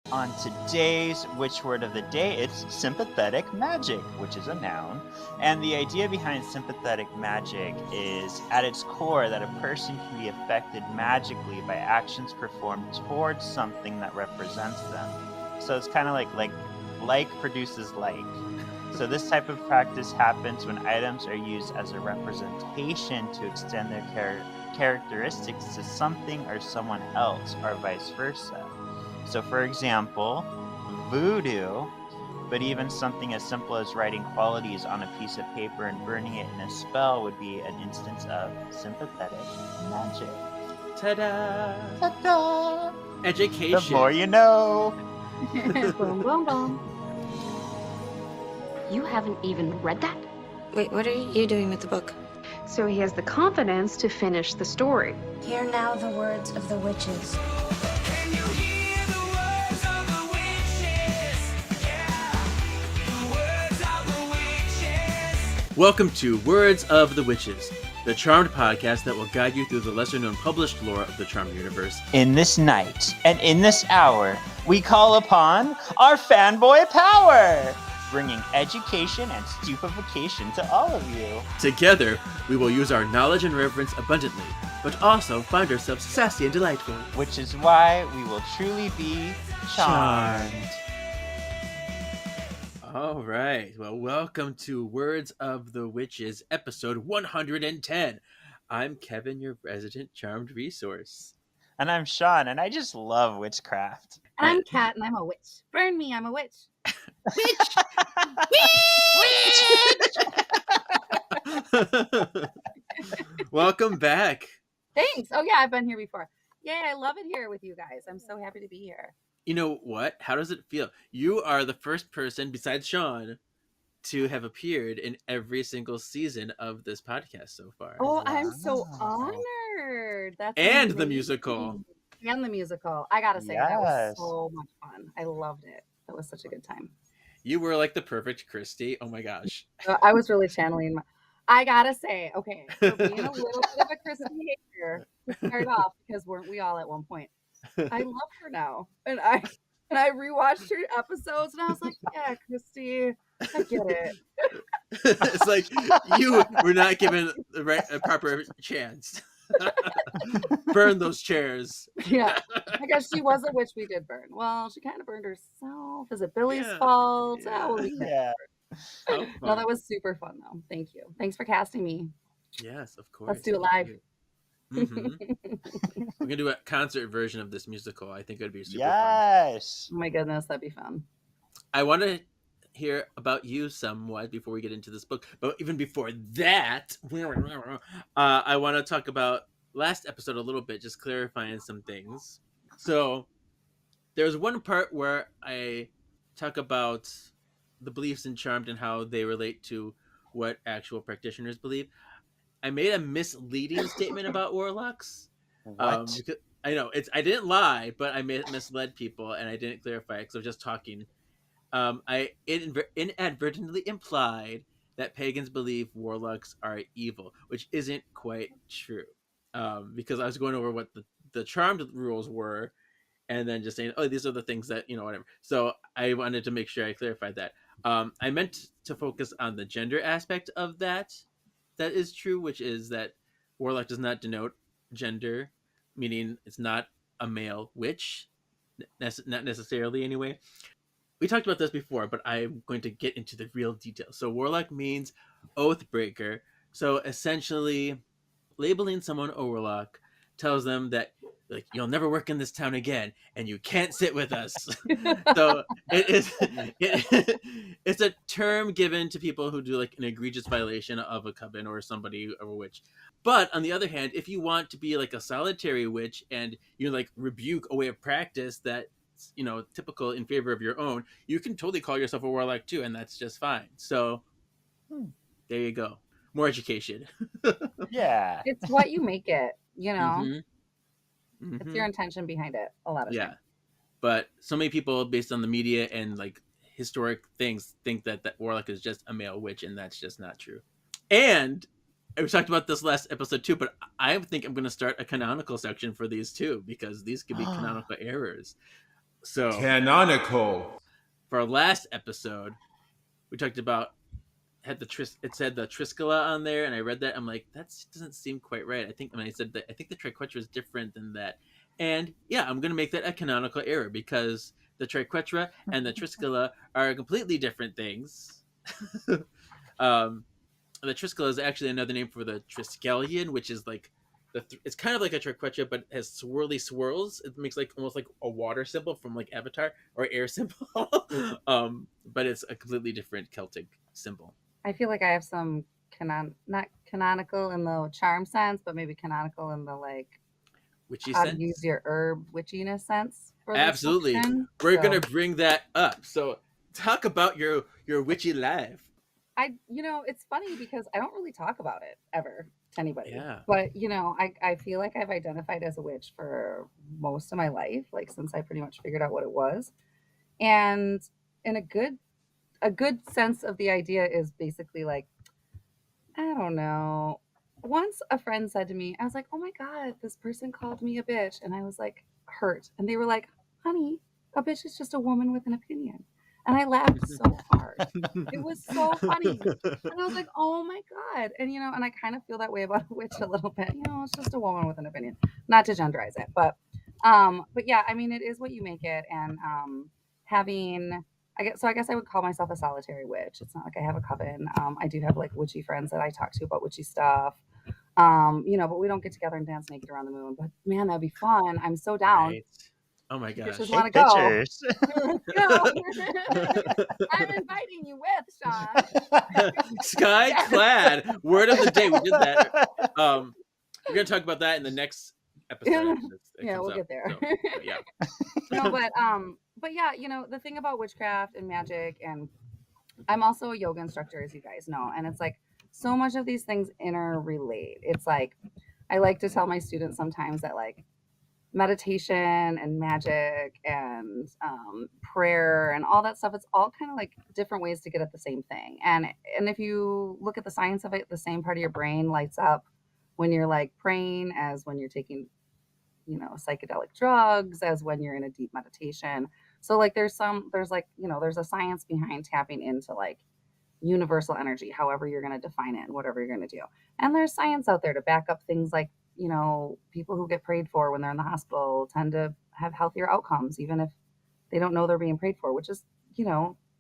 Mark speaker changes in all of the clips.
Speaker 1: On today's Which Word of the Day, it's sympathetic magic, which is a noun. And the idea behind sympathetic magic is, at its core, that a person can be affected magically by actions performed towards something that represents them. So it's kind of like produces like. So this type of practice happens when items are used as a representation to extend their characteristics to something or someone else, or vice versa. So, for example, voodoo, but even something as simple as writing qualities on a piece of paper and burning it in a spell would be an instance of sympathetic magic.
Speaker 2: Ta-da!
Speaker 1: Ta-da!
Speaker 2: Education.
Speaker 1: The more you know.
Speaker 3: Boom, boom, boom. You haven't even read that?
Speaker 4: Wait, what are you doing with the book?
Speaker 3: So he has the confidence to finish the story.
Speaker 5: Hear now the words of the witches.
Speaker 6: Can you hear the words of the witches? Yeah, the words of the witches.
Speaker 2: Welcome to Words of the Witches, the Charmed podcast that will guide you through the lesser-known published lore of the Charmed universe.
Speaker 1: In this night and in this hour, we call upon our fanboy power, bringing education and stupefaction to all of you.
Speaker 2: Together, we will use our knowledge and reverence abundantly, but also find ourselves sassy and delightful.
Speaker 1: Which is why we will truly be charmed.
Speaker 2: All right. Well, welcome to Words of the Witches, episode 110. I'm Kevin, your resident Charmed resource.
Speaker 1: And I'm Sean, and I just love witchcraft.
Speaker 3: And I'm Kat, and I'm a witch. Burn me, I'm a witch.
Speaker 2: Welcome back.
Speaker 3: Thanks. Oh, yeah, I've been here before. Yay, I love it here with you guys. I'm so happy to be here.
Speaker 2: You know what? How does it feel? You are the first person besides Sean to have appeared in every single season of this podcast so far.
Speaker 3: Oh, I'm so honored. That's
Speaker 2: And the
Speaker 3: amazing.
Speaker 2: musical.
Speaker 3: And the musical. I gotta say, that was
Speaker 1: Yes.
Speaker 3: so much fun. I loved it. That was such a good time.
Speaker 2: You were like the perfect Christy. Oh my gosh.
Speaker 3: I was really channeling my... I gotta say, okay, for being a little bit of a Christy hater to start off, because weren't we all at one point? I love her now. And I rewatched her episodes and I was like, yeah, Christy, I get it.
Speaker 2: It's like you were not given a proper chance. Burn those chairs.
Speaker 3: Yeah. I guess she was a witch we did burn. Well, she kind of burned herself. Is it Billy's
Speaker 2: Yeah.
Speaker 3: fault?
Speaker 2: Yeah.
Speaker 3: We'll leave that.
Speaker 1: Yeah.
Speaker 2: Oh,
Speaker 3: No, that was super fun though. Thank you. Thanks for casting me.
Speaker 2: yes, of course.
Speaker 3: Let's do it live.
Speaker 2: Mm-hmm. We're gonna do a concert version of this musical. I think it would be super fun.
Speaker 1: Yes.
Speaker 3: Oh my goodness, that'd be fun.
Speaker 2: I want to hear about you somewhat before we get into this book. But even before that, I want to talk about last episode a little bit, just clarifying some things. So there's one part where I talk about the beliefs in Charmed and how they relate to what actual practitioners believe. I made a misleading statement about warlocks.
Speaker 1: What?
Speaker 2: Because I know I didn't lie, but I misled people and I didn't clarify it because I was just talking. I inadvertently implied that pagans believe warlocks are evil, which isn't quite true. Because I was going over what the Charmed rules were, and then just saying, oh, these are the things that, whatever. So I wanted to make sure I clarified that. I meant to focus on the gender aspect of that. That is true, which is that warlock does not denote gender, meaning it's not a male witch, not necessarily anyway. We talked about this before, but I'm going to get into the real details. So warlock means oath breaker. So essentially, labeling someone a warlock tells them that, like, you'll never work in this town again, and you can't sit with us. So it's a term given to people who do like an egregious violation of a coven or somebody or a witch. But on the other hand, if you want to be like a solitary witch and you like rebuke a way of practice that typical in favor of your own, you can totally call yourself a warlock too, and that's just fine. So there you go. More education.
Speaker 1: Yeah.
Speaker 3: It's what you make it,
Speaker 2: Mhm.
Speaker 3: It's your intention behind it a lot of
Speaker 2: Yeah.
Speaker 3: times.
Speaker 2: But so many people, based on the media and like historic things, think that warlock is just a male witch, and that's just not true. And we talked about this last episode too, but I think I'm going to start a canonical section for these too, because these could be canonical errors. So
Speaker 7: Canonical.
Speaker 2: for our last episode, we talked about it said the Triskela on there, and I read that. I'm like, that doesn't seem quite right. I said that I think the triquetra is different than that, and yeah, I'm gonna make that a canonical error because the triquetra and the Triskela are completely different things. um, the Triskela is actually another name for the Triskelion, which is like it's kind of like a triquetra, but has swirly swirls. It makes like almost like a water symbol from like Avatar or air symbol. But it's a completely different Celtic symbol.
Speaker 3: I feel like I have some not canonical in the charm sense, but maybe canonical in the like
Speaker 2: Witchy
Speaker 3: how
Speaker 2: sense.
Speaker 3: to use your herb witchiness sense. For this
Speaker 2: Absolutely,
Speaker 3: section.
Speaker 2: we're
Speaker 3: So,
Speaker 2: gonna bring that up. So talk about your witchy life.
Speaker 3: it's funny because I don't really talk about it ever to anybody.
Speaker 2: Yeah.
Speaker 3: But I feel like I've identified as a witch for most of my life, like since I pretty much figured out what it was. And in a good sense of the idea is basically like, I don't know. Once a friend said to me, I was like, oh my God, this person called me a bitch. And I was like, hurt. And they were like, honey, a bitch is just a woman with an opinion. And I laughed so hard. It was so funny. And I was like, oh my God. And, and I kind of feel that way about a witch a little bit. It's just a woman with an opinion. Not to genderize it. But yeah, I mean, it is what you make it. And having I guess I would call myself a solitary witch. It's not like I have a coven. I do have like witchy friends that I talk to about witchy stuff. But we don't get together and dance naked around the moon. But man, that'd be fun. I'm so down.
Speaker 2: Right. Oh my gosh.
Speaker 3: Bitches
Speaker 1: Take
Speaker 3: want to go.
Speaker 1: pictures.
Speaker 3: I'm inviting you with Sean.
Speaker 2: Sky clad. Word of the day. We did that. We're gonna talk about that in the next episode.
Speaker 3: Yeah, we'll get there.
Speaker 2: So, yeah.
Speaker 3: No, but yeah, the thing about witchcraft and magic, and I'm also a yoga instructor, as you guys know, and it's like so much of these things interrelate. It's like I like to tell my students sometimes that like meditation and magic and prayer and all that stuff, it's all kind of like different ways to get at the same thing. And if you look at the science of it, the same part of your brain lights up when you're like praying as when you're taking psychedelic drugs, as when you're in a deep meditation. So like there's a science behind tapping into like universal energy, however you're going to define it and whatever you're going to do. And there's science out there to back up things like, people who get prayed for when they're in the hospital tend to have healthier outcomes, even if they don't know they're being prayed for, which is,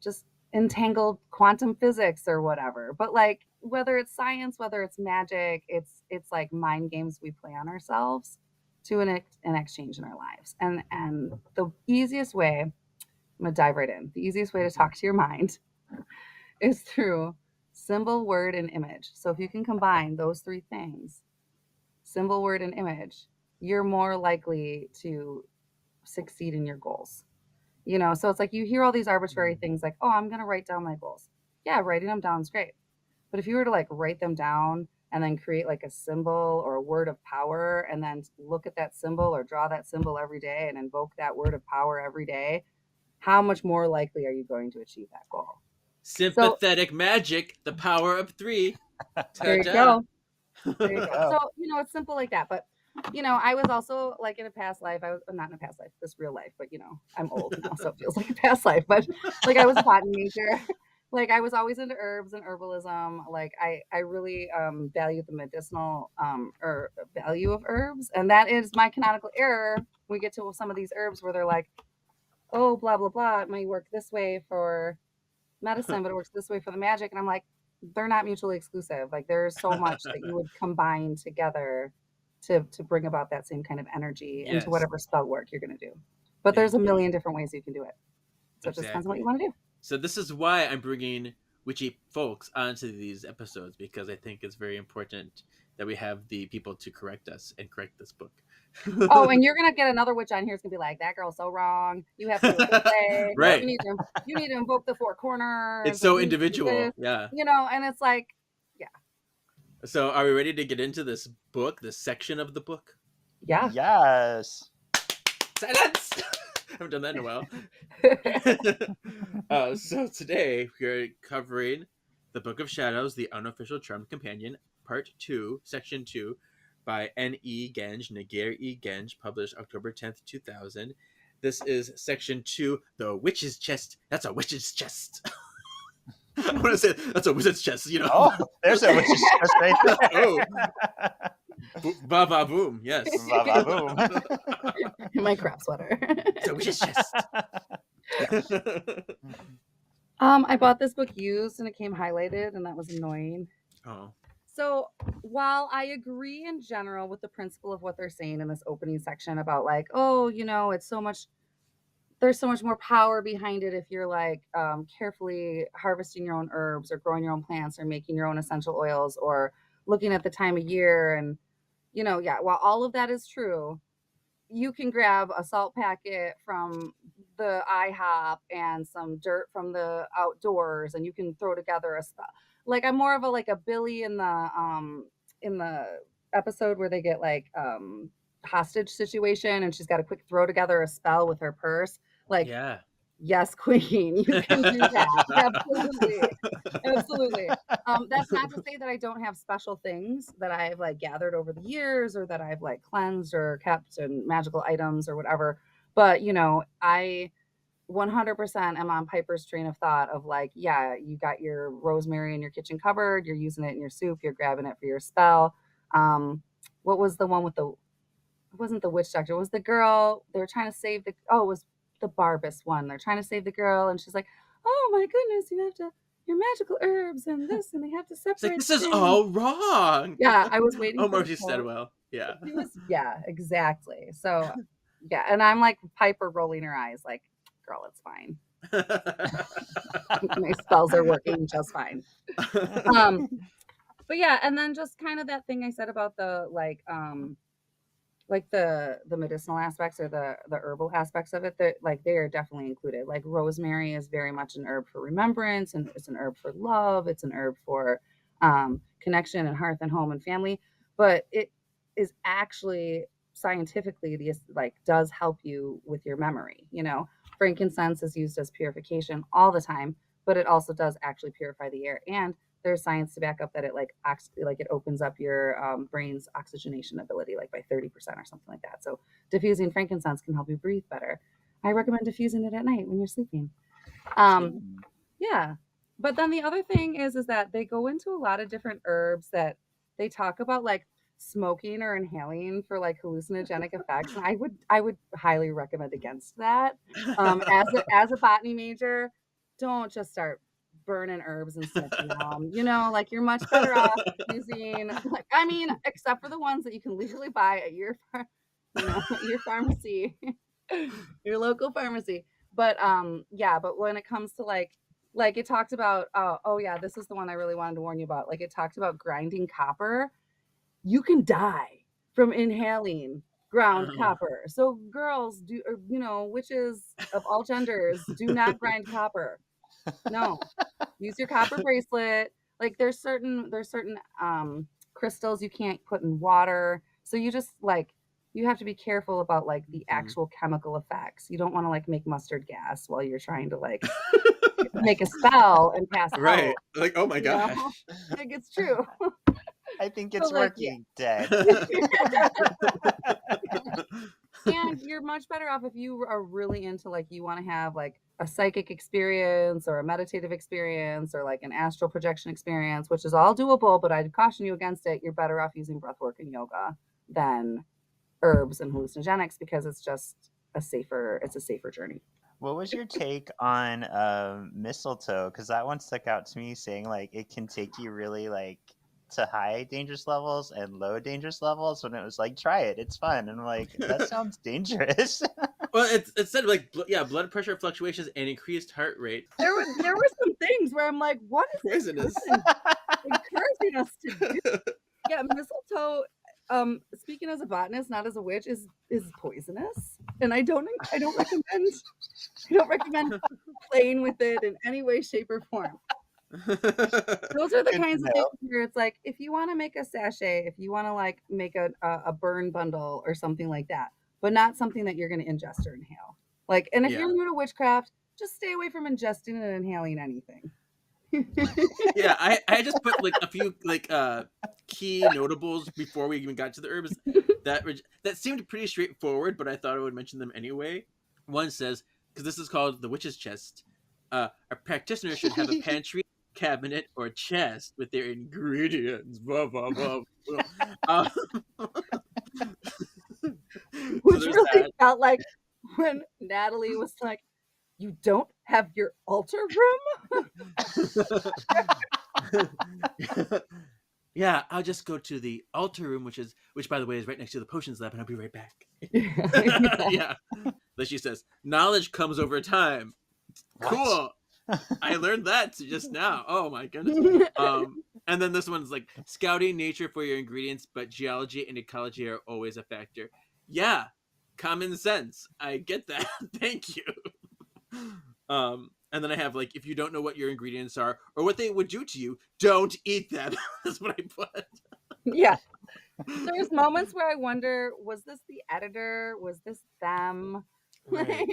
Speaker 3: just entangled quantum physics or whatever. But like, whether it's science, whether it's magic, it's like mind games we play on ourselves to enact change in our lives. And the easiest way, I'm going to dive right in. The easiest way to talk to your mind is through symbol, word, and image. So if you can combine those three things, symbol, word, and image, you're more likely to succeed in your goals. So it's like you hear all these arbitrary things like, oh, I'm going to write down my goals. Yeah, writing them down is great. But if you were to like write them down and then create like a symbol or a word of power and then look at that symbol or draw that symbol every day and invoke that word of power every day, how much more likely are you going to achieve that goal?
Speaker 2: Sympathetic magic, the power of 3.
Speaker 3: There you go. There you go. So, it's simple like that. But, I was also like in a past life, I was not in a past life, this real life, but I'm old now, so it feels like a past life. But like I was a botany major. Like I was always into herbs and herbalism. Like I really value the medicinal or value of herbs. And that is my canonical error. We get to some of these herbs where they're like, oh, blah, blah, blah. It might work this way for medicine, but it works this way for the magic. And I'm like, they're not mutually exclusive. Like there's so much that you would combine together to bring about that same kind of energy into whatever spell work you're going to do. But there's a million different ways you can do it. So it just depends on what you want to do.
Speaker 2: So this is why I'm bringing witchy folks onto these episodes, because I think it's very important that we have the people to correct us and correct this book.
Speaker 3: Oh, and you're gonna get another witch on here. It's gonna be like, that girl's so wrong. You have to do it this way.
Speaker 2: Right.
Speaker 3: You need to invoke the 4 corners.
Speaker 2: It's so individual. Yeah.
Speaker 3: And it's like, yeah.
Speaker 2: So are we ready to get into this book, this section of the book?
Speaker 3: Yeah.
Speaker 1: Yes.
Speaker 2: Silence! I haven't done that in a while. So today we're covering The Book of Shadows, the Unofficial Charmed Companion, Part 2, Section 2, by N.E. Genge, Naguère E. Genge, published October 10th, 2000. This is section 2, the witch's chest. That's a witch's chest. I want to say that's a wizard's chest, you know.
Speaker 1: Oh, there's a witch's chest right there.
Speaker 2: Oh. Ba ba boom, yes.
Speaker 1: Ba, ba, boom.
Speaker 3: In my crop sweater.
Speaker 2: It's a witch's chest.
Speaker 3: I bought this book used and it came highlighted, and that was annoying.
Speaker 2: Oh.
Speaker 3: So while I agree in general with the principle of what they're saying in this opening section about like, oh, you know, it's so much, there's so much more power behind it if you're like carefully harvesting your own herbs or growing your own plants or making your own essential oils or looking at the time of year. And, you know, yeah, while all of that is true, you can grab a salt packet from the IHOP and some dirt from the outdoors and you can throw together a spell. Like I'm more of a like a Billy in the episode where they get like hostage situation and she's got to quick throw together a spell with her purse. Like
Speaker 2: Yeah.
Speaker 3: yes, queen, you can do that. Absolutely. Absolutely. That's not to say that I don't have special things that I've like gathered over the years or that I've like cleansed or kept and magical items or whatever. But, you know, I 100% am on Piper's train of thought of like, yeah, you got your rosemary in your kitchen cupboard, you're using it in your soup, you're grabbing it for your spell. What was the one with the, it wasn't the witch doctor, it was the girl, they were trying to save the, oh, it was the Barbus one. They're trying to save the girl and she's like, oh my goodness, you have to, your magical herbs and this, and they have to
Speaker 2: It's
Speaker 3: separate.
Speaker 2: like, this is
Speaker 3: things."
Speaker 2: all wrong.
Speaker 3: Yeah, I was waiting.
Speaker 2: Oh,
Speaker 3: for the
Speaker 2: Marcy
Speaker 3: quote.
Speaker 2: Steadwell. Yeah.
Speaker 3: She was, yeah, exactly. So, yeah, and I'm like Piper rolling her eyes, like, girl, it's fine. My spells are working just fine. But yeah, and then just kind of that thing I said about the like the medicinal aspects or the herbal aspects of it, that like they are definitely included. Like rosemary is very much an herb for remembrance, and it's an herb for love, it's an herb for connection and hearth and home and family, but it is actually scientifically these like does help you with your memory. You know, frankincense is used as purification all the time, but it also does actually purify the air, and there's science to back up that it like it opens up your brain's oxygenation ability like by 30% or something like that. So diffusing frankincense can help you breathe better. I recommend diffusing it at night when you're sleeping. Yeah. But then the other thing is that they go into a lot of different herbs that they talk about like smoking or inhaling for like hallucinogenic effects. And I would highly recommend against that. As a botany major, don't just start burning herbs and smoking them. You know, like you're much better off using like, I mean, except for the ones that you can legally buy at your your pharmacy, your local pharmacy. But yeah, but when it comes to like it talked about oh yeah, this is the one I really wanted to warn you about. Like it talked about grinding copper. You can die from inhaling ground copper. So girls do, you know, witches of all genders, do not grind copper. No, use your copper bracelet. Like there's certain crystals you can't put in water. So you just like, you have to be careful about like the actual chemical effects. You don't want to like make mustard gas while you're trying to like make a spell and pass out.
Speaker 2: Right. Like, oh my
Speaker 3: You
Speaker 2: gosh.
Speaker 3: know? Like it's true.
Speaker 1: I think it's
Speaker 3: like,
Speaker 1: working, Dad.
Speaker 3: And you're much better off if you are really into like, you want to have like a psychic experience or a meditative experience or like an astral projection experience, which is all doable, but I'd caution you against it. You're better off using breathwork and yoga than herbs and hallucinogenics because it's just a safer journey.
Speaker 1: What was your take on mistletoe? Because that one stuck out to me, saying like it can take you really like to high dangerous levels and low dangerous levels. When it was like, try it, it's fun, and I'm like, that sounds dangerous.
Speaker 2: Well, it said like blood pressure fluctuations and increased heart rate.
Speaker 3: There were some things where I'm like, what is
Speaker 2: Poisonous.
Speaker 3: encouraging us to do? Yeah, mistletoe. Speaking as a botanist, not as a witch, is poisonous, and I don't recommend playing with it in any way, shape, or form. Those are the kinds of things where it's like, if you want to make a sachet, if you want to like make a burn bundle or something like that, but not something that you're going to ingest or inhale. Like, and if you're new to witchcraft, just stay away from ingesting and inhaling anything.
Speaker 2: Yeah, I just put like a few like key notables before we even got to the herbs that seemed pretty straightforward, but I thought I would mention them anyway. One says, because this is called the witch's chest, a practitioner should have a pantry, cabinet, or chest with their ingredients. Blah, blah, blah, blah.
Speaker 3: Which
Speaker 2: there's
Speaker 3: really
Speaker 2: that.
Speaker 3: felt like when Natalie was like, "You don't have your altar room?"
Speaker 2: Yeah, I'll just go to the altar room, which by the way is right next to the potions lab, and I'll be right back. Yeah. Then she says, knowledge comes over time.
Speaker 1: What?
Speaker 2: Cool. I learned that just now. Oh my goodness. And then this one's like, scouting nature for your ingredients, but geology and ecology are always a factor. Yeah, common sense. I get that. Thank you. And then I have like, if you don't know what your ingredients are or what they would do to you, don't eat them. That's what I put.
Speaker 3: Yeah. There's moments where I wonder, was this the editor? Was this them?
Speaker 2: Right.
Speaker 3: Like,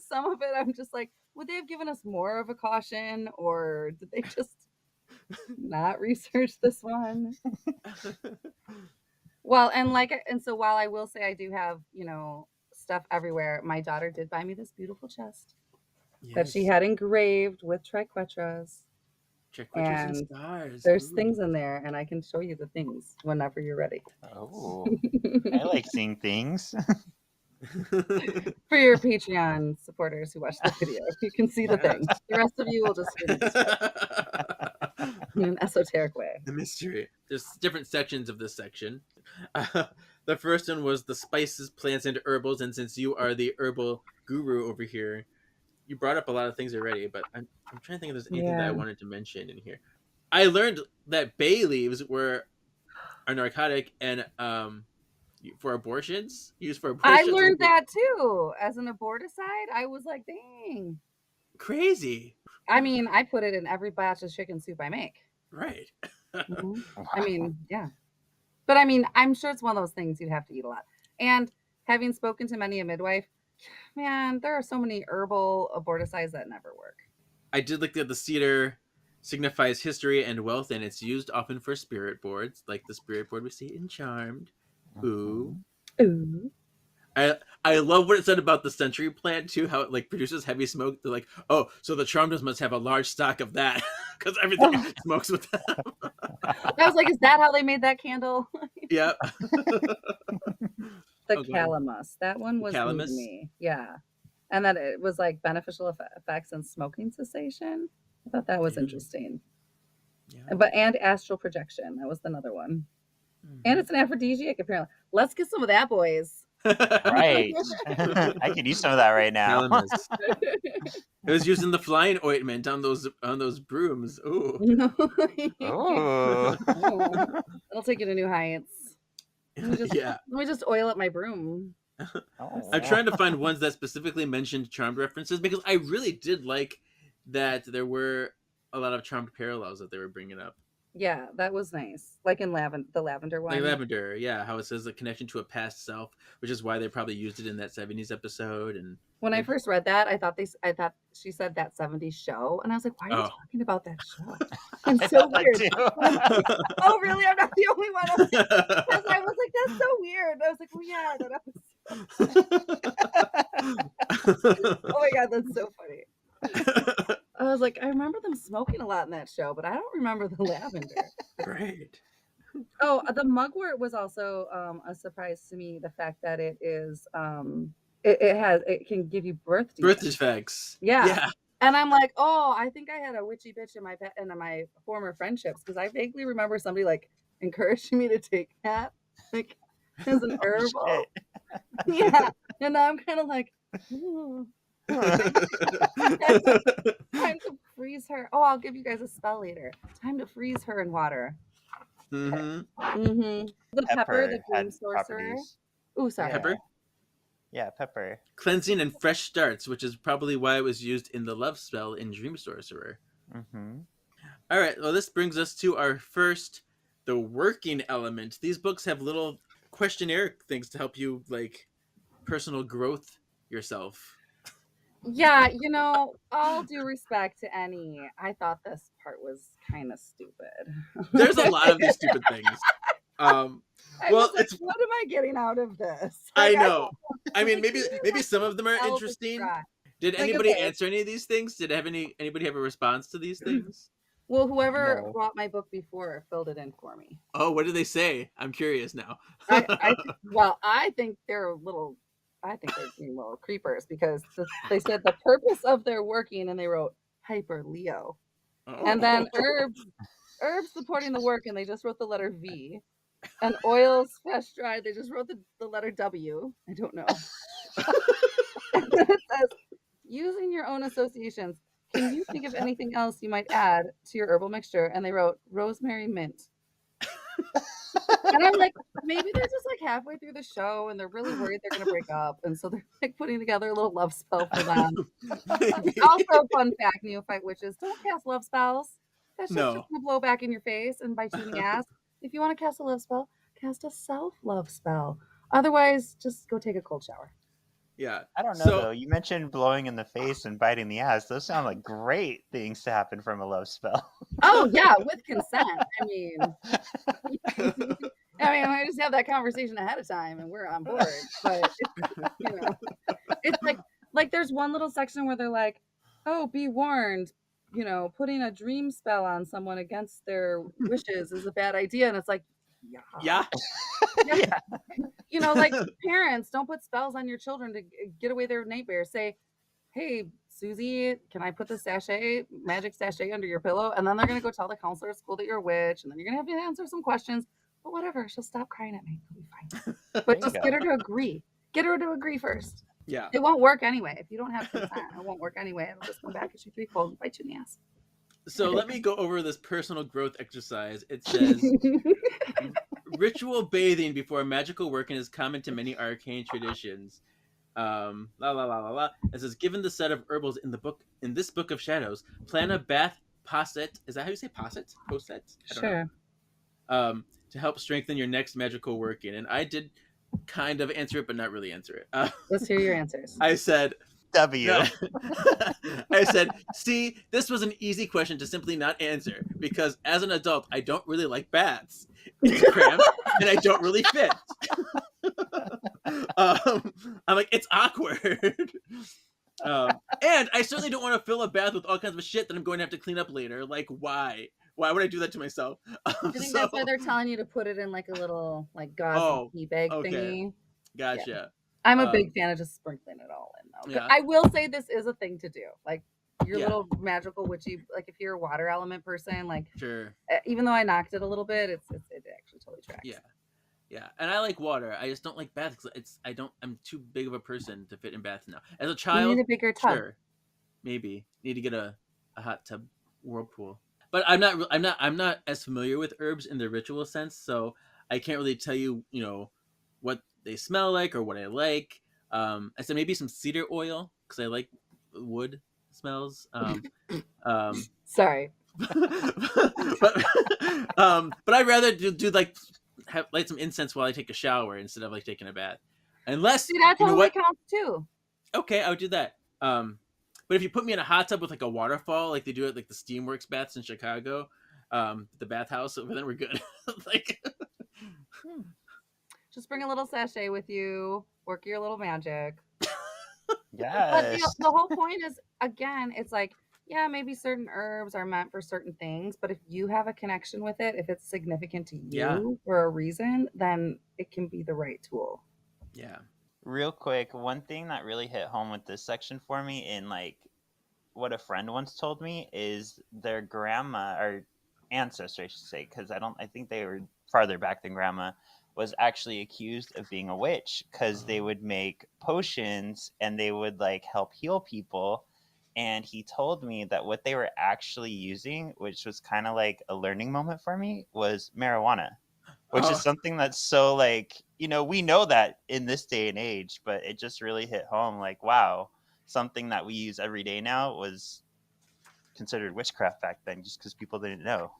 Speaker 3: some of it I'm just like, would they have given us more of a caution, or did they just not research this one? Well, and so while I will say I do have, stuff everywhere, my daughter did buy me this beautiful chest that she had engraved with triquetras.
Speaker 2: Triquetras and
Speaker 3: And
Speaker 2: stars.
Speaker 3: there's
Speaker 2: Ooh.
Speaker 3: things in there, and I can show you the things whenever you're ready.
Speaker 1: Oh, I like seeing things.
Speaker 3: For your Patreon supporters who watch the video, you can see the things. The rest of you will just hear the in an esoteric way.
Speaker 2: The mystery. There's different sections of this section. The first one was the spices, plants, and herbals. And since you are the herbal guru over here, you brought up a lot of things already, but I'm trying to think if there's anything that I wanted to mention in here. I learned that bay leaves are narcotic and for abortions, used for abortions.
Speaker 3: I learned that too. As an aborticide, I was like, dang.
Speaker 2: Crazy.
Speaker 3: I mean, I put it in every batch of chicken soup I make.
Speaker 2: Right.
Speaker 3: Mhm. I mean, yeah. But I mean, I'm sure it's one of those things you'd have to eat a lot. And having spoken to many a midwife, man, there are so many herbal aborticides that never work.
Speaker 2: I did like that the cedar signifies history and wealth, and it's used often for spirit boards, like the spirit board we see in Charmed. Ooh.
Speaker 3: Ooh.
Speaker 2: I love what it said about the century plant too, how it like produces heavy smoke. They're like, oh, so the Charmed must have a large stock of that because everything smokes with them.
Speaker 3: I was like, is that how they made that candle?
Speaker 2: Yep.
Speaker 3: The calamus. That one was new to
Speaker 2: Calamus?
Speaker 3: me. Yeah. And that it was like beneficial effects in smoking cessation. I thought that was interesting.
Speaker 2: Yeah.
Speaker 3: And astral projection. That was another one. And it's an aphrodisiac, apparently. Let's get some of that, boys.
Speaker 1: Right. I could use some of that right now.
Speaker 2: Calamus. It was using the flying ointment on those brooms. Ooh.
Speaker 1: Oh.
Speaker 3: It'll take you to new heights. Let me just oil up my broom.
Speaker 2: I'm trying to find ones that specifically mentioned Charmed references because I really did like that there were a lot of Charmed parallels that they were bringing up.
Speaker 3: Yeah, that was nice. Like in the lavender one.
Speaker 2: Like lavender, yeah, how it says the connection to a past self, which is why they probably used it in that 70s episode. And
Speaker 3: when I first read that, I thought she said that 70s show, and I was like, why are you talking about that show? I'm so weird. Oh, really? I'm not the only one. Because I was like, that's so weird. I was like, well, yeah, that episode. Oh my god, that's so funny. I was like, I remember them smoking a lot in that show, but I don't remember the lavender.
Speaker 2: Right.
Speaker 3: Oh, the mugwort was also a surprise to me. The fact that it is, it can give you birth
Speaker 2: defects.
Speaker 3: Yeah. And I'm like, oh, I think I had a witchy bitch in my former friendships because I vaguely remember somebody like encouraging me to take that, like as an herbal. Yeah, and now I'm kind of like, ooh. Time to freeze her. Oh, I'll give you guys a spell later. Time to freeze her in water. The pepper, the dream sorcerer. Ooh, sorry.
Speaker 2: Pepper?
Speaker 1: Yeah, pepper.
Speaker 2: Cleansing and fresh starts, which is probably why it was used in the love spell in Dream Sorcerer. All right, well, this brings us to our first, the working element. These books have little questionnaire things to help you, like, personal growth yourself.
Speaker 3: Yeah, all due respect to Annie, I thought this part was kind of stupid.
Speaker 2: There's a lot of these stupid things.
Speaker 3: I
Speaker 2: Well,
Speaker 3: was like,
Speaker 2: it's
Speaker 3: what am I getting out of this?
Speaker 2: I
Speaker 3: Like,
Speaker 2: know. I mean,
Speaker 3: like,
Speaker 2: maybe some of them are
Speaker 3: Elvis
Speaker 2: interesting.
Speaker 3: try.
Speaker 2: Did
Speaker 3: Like,
Speaker 2: anybody
Speaker 3: okay.
Speaker 2: answer any of these things? Did anybody have a response to these things?
Speaker 3: Well, whoever
Speaker 1: No.
Speaker 3: brought my book before filled it in for me.
Speaker 2: Oh, what did they say? I'm curious now.
Speaker 3: I think they're being little creepers because they said the purpose of their working, and they wrote hyper Leo, and then herbs supporting the work, and they just wrote the letter V, and oils fresh dried, they just wrote the letter W. I don't know. And then it says, using your own associations, can you think of anything else you might add to your herbal mixture? And they wrote rosemary mint. And I'm like, maybe they're just like halfway through the show and they're really worried they're gonna break up, and so they're like putting together a little love spell for them.
Speaker 2: Maybe.
Speaker 3: Also, fun fact, neophyte witches don't cast love spells. That's just
Speaker 2: No.
Speaker 3: gonna blow back in your face and bite you in the ass. If you want to cast a love spell, cast a self-love spell. Otherwise, just go take a cold shower.
Speaker 2: Yeah.
Speaker 1: I don't know
Speaker 2: So-
Speaker 1: though. You mentioned blowing in the face and biting the ass. Those sound like great things to happen from a love spell.
Speaker 3: Oh yeah, with consent. I mean, I just have that conversation ahead of time and we're on board. But it's like there's one little section where they're like, "Oh, be warned, putting a dream spell on someone against their wishes is a bad idea." And it's like,
Speaker 2: Yeah.
Speaker 3: yeah. Like parents don't put spells on your children to get away their nightmares. Say, "Hey, Susie, can I put the magic sachet under your pillow?" And then they're gonna go tell the counselor at school that you're a witch, and then you're gonna have to answer some questions. But whatever, she'll stop crying at me. It'll be fine. But
Speaker 1: you
Speaker 3: just
Speaker 1: go.
Speaker 3: get her to agree. Get her to agree first.
Speaker 2: Yeah.
Speaker 3: It won't work anyway. If you don't have consent, it won't work anyway. It'll just come back at you threefold and bite you in the ass.
Speaker 2: So let me go over this personal growth exercise. It says ritual bathing before magical working is common to many arcane traditions. It says, given the set of herbals in this book of shadows, plan a bath posset. Is that how you say posset? Posset? I don't know.
Speaker 3: Sure.
Speaker 2: To help strengthen your next magical working. And I did kind of answer it, but not really answer it.
Speaker 3: Let's hear your answers.
Speaker 2: I said,
Speaker 1: W.
Speaker 2: I said, see, this was an easy question to simply not answer because as an adult, I don't really like baths. It's cramped and I don't really fit. I'm like, it's awkward. And I certainly don't want to fill a bath with all kinds of shit that I'm going to have to clean up later. Like, why? Why would I do that to myself?
Speaker 3: I think that's why they're telling you to put it in like a little like gauze tea bag thingy.
Speaker 2: Gotcha.
Speaker 3: Yeah. I'm a big fan of just sprinkling it all in though.
Speaker 2: Yeah.
Speaker 3: I will say this is a thing to do. Like your
Speaker 2: Yeah.
Speaker 3: little magical witchy, like if you're a water element person, like
Speaker 2: Sure.
Speaker 3: even though I knocked it a little bit, it actually totally tracks.
Speaker 2: Yeah. And I like water. I just don't like baths because I'm too big of a person to fit in baths now. As a
Speaker 3: You
Speaker 2: child,
Speaker 3: need a bigger tub.
Speaker 2: sure, maybe need to get a hot tub whirlpool. But I'm not as familiar with herbs in the ritual sense, so I can't really tell you, what they smell like or what I like. I said maybe some cedar oil because I like wood smells.
Speaker 3: Sorry.
Speaker 2: but I'd rather do like light some incense while I take a shower instead of like taking a bath. Unless
Speaker 3: See, that
Speaker 2: you know
Speaker 3: totally
Speaker 2: what?
Speaker 3: counts too.
Speaker 2: Okay, I would do that. But if you put me in a hot tub with like a waterfall, like they do at like the Steamworks baths in Chicago, the bathhouse, then we're good. Like,
Speaker 3: Just bring a little sachet with you. Work your little magic. But
Speaker 1: Yes.
Speaker 3: the whole point is, again, it's like, yeah, maybe certain herbs are meant for certain things, but if you have a connection with it, if it's significant to you
Speaker 2: Yeah.
Speaker 3: for a reason, then it can be the right tool.
Speaker 2: yeah,
Speaker 1: Real quick, one thing that really hit home with this section for me, in like what a friend once told me, is their grandma or ancestor, I should say, because I think they were farther back than grandma, was actually accused of being a witch because they would make potions and they would like help heal people. And he told me that what they were actually using, which was kind of like a learning moment for me, was marijuana, which
Speaker 2: Oh.
Speaker 1: is something that's so like, we know that in this day and age, but it just really hit home like, wow, something that we use every day now was considered witchcraft back then just because people didn't know.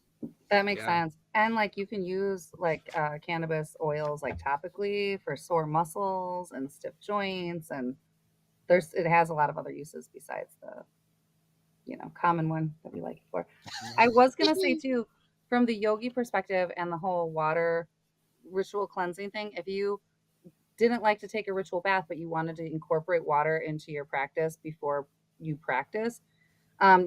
Speaker 3: That makes
Speaker 2: Yeah.
Speaker 3: sense. And like you can use like cannabis oils like topically for sore muscles and stiff joints, and it has a lot of other uses besides the common one that we like it for. I was gonna say too, from the yogi perspective and the whole water ritual cleansing thing, if you didn't like to take a ritual bath, but you wanted to incorporate water into your practice before you practice,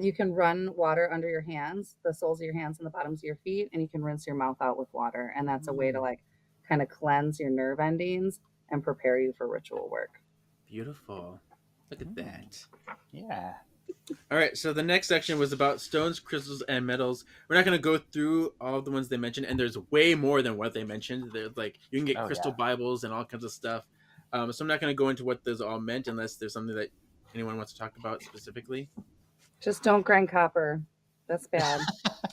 Speaker 3: you can run water under your hands, the soles of your hands and the bottoms of your feet, and you can rinse your mouth out with water. And that's a way to like kind of cleanse your nerve endings and prepare you for ritual work.
Speaker 2: Beautiful. Look at that.
Speaker 1: Yeah.
Speaker 2: All right, so the next section was about stones, crystals, and metals. We're not going to go through all of the ones they mentioned, and there's way more than what they mentioned. There's like you can get
Speaker 1: Oh,
Speaker 2: crystal
Speaker 1: yeah.
Speaker 2: Bibles and all kinds of stuff. So I'm not going to go into what those all meant unless there's something that anyone wants to talk about specifically.
Speaker 3: Just don't grind copper. That's bad.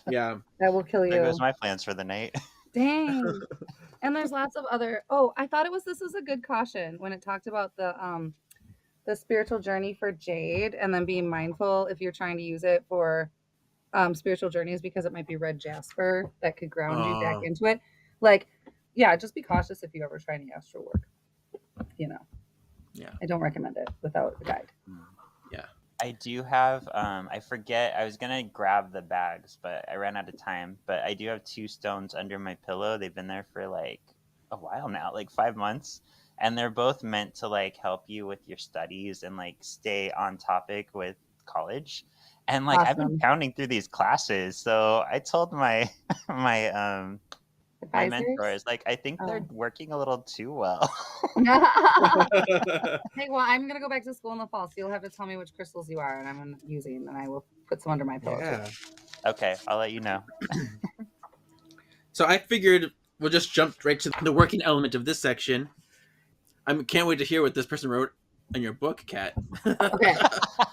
Speaker 2: Yeah.
Speaker 3: That will kill
Speaker 1: There
Speaker 3: you.
Speaker 1: goes my plans for the night.
Speaker 3: Dang. And there's lots of other. Oh, I thought this was a good caution when it talked about the spiritual journey for jade, and then being mindful if you're trying to use it for spiritual journeys, because it might be red jasper that could ground you back
Speaker 2: Oh.
Speaker 3: into it. Like, yeah, just be cautious if you ever try any astral work. You know.
Speaker 2: Yeah.
Speaker 3: I don't recommend it without a guide.
Speaker 2: Yeah.
Speaker 1: I do have, I forget, I was going to grab the bags, but I ran out of time. But I do have 2 stones under my pillow. They've been there for like a while now, like 5 months. And they're both meant to like help you with your studies and like stay on topic with college. And like I've been
Speaker 3: Awesome.
Speaker 1: pounding through these classes. So I told my my
Speaker 3: Advisors?
Speaker 1: mentors, like, I think they're working a little too well.
Speaker 3: Hey, well, I'm gonna go back to school in the fall, so you'll have to tell me which crystals you are and I'm using, and I will put some under my pillow.
Speaker 2: Yeah.
Speaker 1: Okay, I'll let you know.
Speaker 2: So I figured we'll just jump right to the working element of this section. I can't wait to hear what this person wrote in your book, Kat.
Speaker 3: Okay.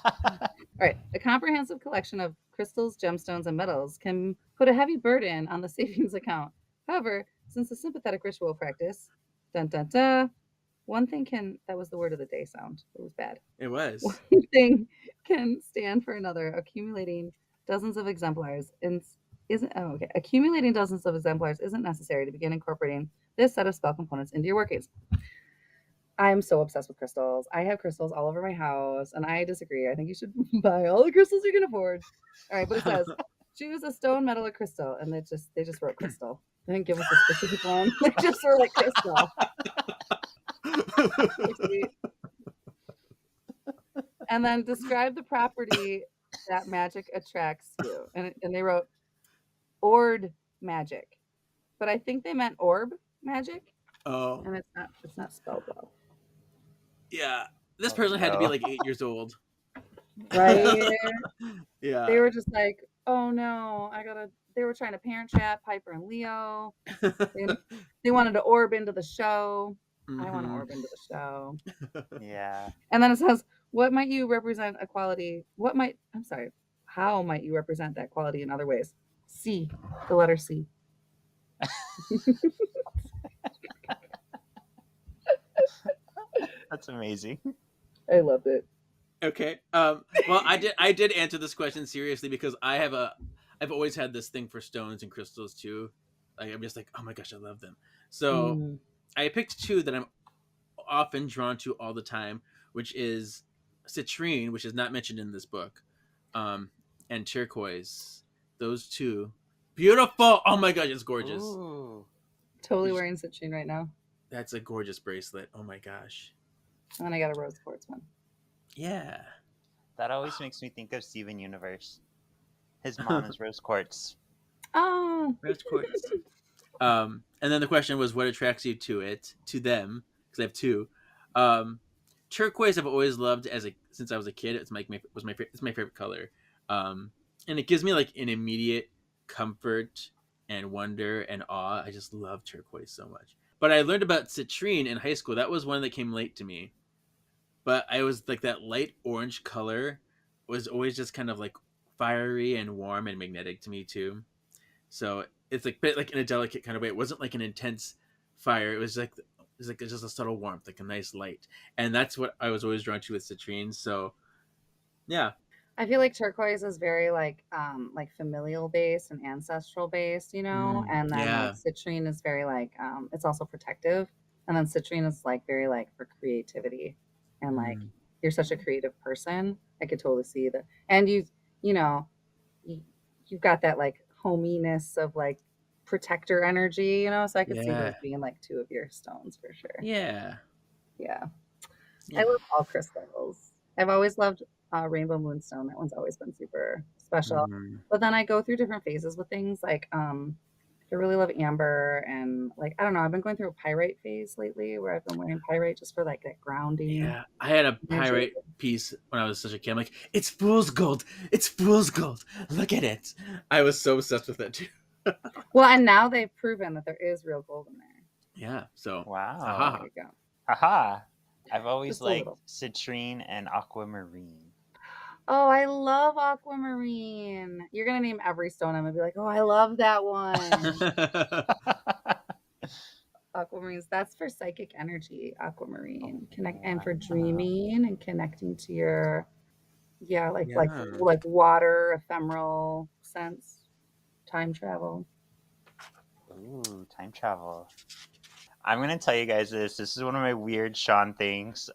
Speaker 3: All right. A comprehensive collection of crystals, gemstones, and metals can put a heavy burden on the savings account. However, since the sympathetic ritual practice, dun dun dun, one thing can, that was the word of the day sound. It was bad.
Speaker 2: It was.
Speaker 3: One thing can stand for another, accumulating dozens of exemplars. Accumulating dozens of exemplars isn't necessary to begin incorporating this set of spell components into your workings. I'm so obsessed with crystals. I have crystals all over my house, and I disagree. I think you should buy all the crystals you can afford. All right, but it says choose a stone, metal, or crystal, and they just wrote crystal. They didn't give us a specific one. They just were like crystal. And then describe the property that magic attracts you. And they wrote ord magic, but I think they meant orb magic,
Speaker 2: Oh,
Speaker 3: and it's not spelled well.
Speaker 2: yeah. This
Speaker 1: Oh,
Speaker 2: person had to be
Speaker 1: no.
Speaker 2: like 8 years old.
Speaker 3: Right?
Speaker 2: Yeah.
Speaker 3: They were just like, oh no, they were trying to parent trap Piper and Leo. They wanted to orb into the show. I want to
Speaker 2: Mhm.
Speaker 3: orb into the show.
Speaker 1: Yeah.
Speaker 3: And then it says, how might you represent that quality in other ways? C, the letter C.
Speaker 1: That's amazing.
Speaker 3: I loved it.
Speaker 2: Okay. Well, I did answer this question seriously because I've always had this thing for stones and crystals too. Like I'm just like, oh my gosh, I love them. So I picked 2 that I'm often drawn to all the time, which is citrine, which is not mentioned in this book, and turquoise. Those 2, beautiful. Oh my gosh, it's gorgeous.
Speaker 1: Ooh.
Speaker 3: Totally wearing citrine right now.
Speaker 2: That's a gorgeous bracelet. Oh my gosh.
Speaker 3: And then I got a rose quartz one.
Speaker 2: Yeah.
Speaker 1: That always makes me think of Steven Universe. His mom is Rose Quartz.
Speaker 3: Oh,
Speaker 2: Rose quartz. And then the question was, what attracts you to them? Because I have 2. Turquoise I've always loved since I was a kid. It's my favorite color. And it gives me like an immediate comfort and wonder and awe. I just love turquoise so much. But I learned about citrine in high school. That was one that came late to me. But I was like, that light orange color was always just kind of like fiery and warm and magnetic to me too. So it's like in a delicate kind of way. It wasn't like an intense fire. It was just a subtle warmth, like a nice light. And that's what I was always drawn to with citrine. So yeah.
Speaker 3: I feel like turquoise is very like familial based and ancestral based, you know, and then
Speaker 2: yeah.
Speaker 3: like citrine is very like it's also protective, and then citrine is like very like for creativity, and like you're such a creative person. I could totally see that, and you've got that like hominess of like protector energy, you know. So I could see
Speaker 2: Yeah.
Speaker 3: those being like 2 of your stones for sure.
Speaker 2: Yeah.
Speaker 3: Yeah.
Speaker 2: Yeah.
Speaker 3: I love all crystals. I've always loved rainbow moonstone. That one's always been super special.
Speaker 2: Mhm.
Speaker 3: But then I go through different phases with things like I really love amber and like I don't know, I've been going through a pyrite phase lately where I've been wearing pyrite just for like that grounding.
Speaker 2: Yeah, I had a
Speaker 3: energy.
Speaker 2: pyrite piece when I was such a kid. I'm like, it's fool's gold. It's fool's gold. Look at it. I was so obsessed with it too.
Speaker 3: Well, and now they've proven that there is real gold in there.
Speaker 2: Yeah. So.
Speaker 1: Wow.
Speaker 2: Aha.
Speaker 3: There you go.
Speaker 1: Haha. I've always
Speaker 3: Just a
Speaker 1: liked
Speaker 3: little.
Speaker 1: citrine and aquamarine.
Speaker 3: Oh, I love aquamarine. You're gonna name every stone. I'm gonna be like, oh, I love that one. Aquamarines. That's for psychic energy. Aquamarine. Connect and for dreaming and connecting to your, like
Speaker 2: Yeah.
Speaker 3: water, ephemeral sense, time travel.
Speaker 1: Ooh, time travel. I'm gonna tell you guys this. This is one of my weird Sean things.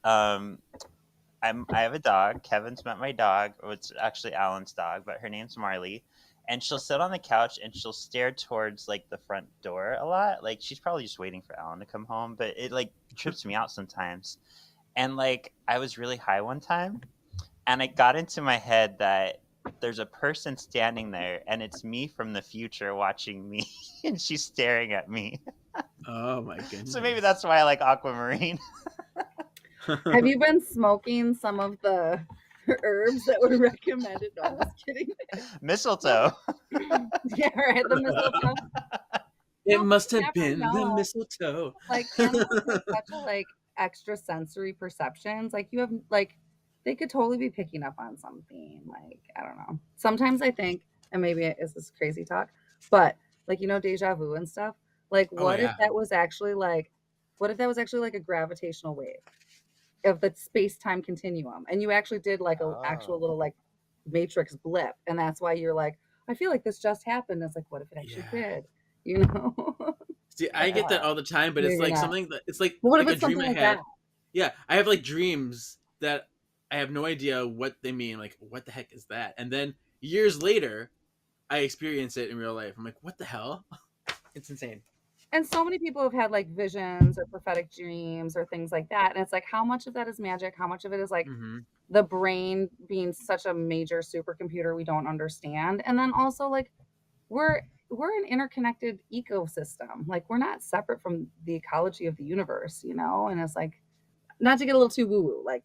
Speaker 1: I have a dog. Kevin's met my dog. Oh, it's actually Alan's dog, but her name's Marley. And she'll sit on the couch and she'll stare towards like the front door a lot. Like she's probably just waiting for Alan to come home, but it like trips me out sometimes. And like I was really high one time and it got into my head that there's a person standing there and it's me from the future watching me and she's staring at me.
Speaker 2: Oh my goodness.
Speaker 1: So maybe that's why I like aquamarine.
Speaker 3: Have you been smoking some of the herbs that were recommended? No, I'm just kidding.
Speaker 1: Mistletoe.
Speaker 3: Yeah, right. The mistletoe.
Speaker 2: It
Speaker 3: No,
Speaker 2: must
Speaker 3: you
Speaker 2: have
Speaker 3: never
Speaker 2: been the
Speaker 3: know.
Speaker 2: mistletoe.
Speaker 3: Like animals have such a like extra sensory perceptions. Like you have like they could totally be picking up on something. Like I don't know. Sometimes I think, and maybe it is this crazy talk, but like deja vu and stuff. Like
Speaker 2: Oh,
Speaker 3: what if
Speaker 2: yeah.
Speaker 3: that was actually like a gravitational wave of the space-time continuum, and you actually did like a actual
Speaker 1: Oh.
Speaker 3: little like matrix blip, and that's why you're like, I feel like this just happened. It's like, what if it actually
Speaker 2: Yeah.
Speaker 3: did? You know?
Speaker 2: See, I get that all the time, but it's
Speaker 3: Maybe
Speaker 2: like
Speaker 3: not.
Speaker 2: something that it's like
Speaker 3: But what if
Speaker 2: a
Speaker 3: it's
Speaker 2: dream
Speaker 3: something
Speaker 2: I
Speaker 3: like
Speaker 2: had.
Speaker 3: that?
Speaker 2: Yeah, I have like dreams that I have no idea what they mean. Like, what the heck is that? And then years later, I experience it in real life. I'm like, what the hell? It's insane.
Speaker 3: And so many people have had like visions or prophetic dreams or things like that. And it's like, how much of that is magic? How much of it is like
Speaker 2: Mm-hmm.
Speaker 3: the brain being such a major supercomputer we don't understand? And then also like we're an interconnected ecosystem. Like we're not separate from the ecology of the universe, And it's like, not to get a little too woo-woo, like,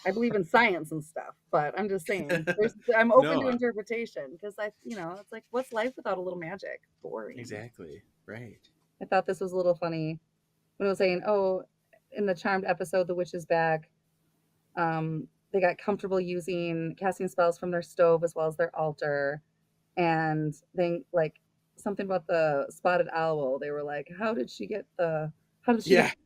Speaker 3: I believe in science and stuff, but I'm just saying I'm open to
Speaker 2: No.
Speaker 3: interpretation because it's like, what's life without a little magic? Boring.
Speaker 2: Exactly. Right.
Speaker 3: I thought this was a little funny when I was saying, oh, in the Charmed episode, the witch is back. They got comfortable casting spells from their stove as well as their altar. And they like something about the spotted owl. They were like, how did she get the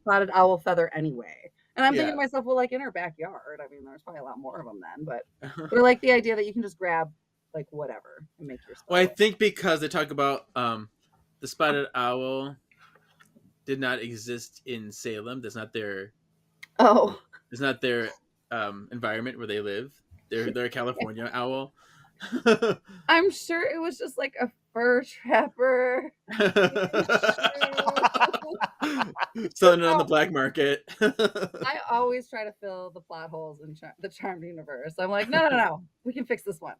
Speaker 3: spotted owl feather anyway? And I'm thinking to myself, well, like in her backyard. I mean, there's probably a lot more of them then, but I like the idea that you can just grab like whatever and make your spell.
Speaker 2: Well, I think because they talk about the spotted owl did not exist in Salem. That's not their.
Speaker 3: Oh.
Speaker 2: It's not their environment where they live. They're a California owl.
Speaker 3: I'm sure it was just like a fur trapper.
Speaker 2: Selling it on the black market.
Speaker 3: I always try to fill the plot holes in the Charmed universe. I'm like, no. We can fix this one.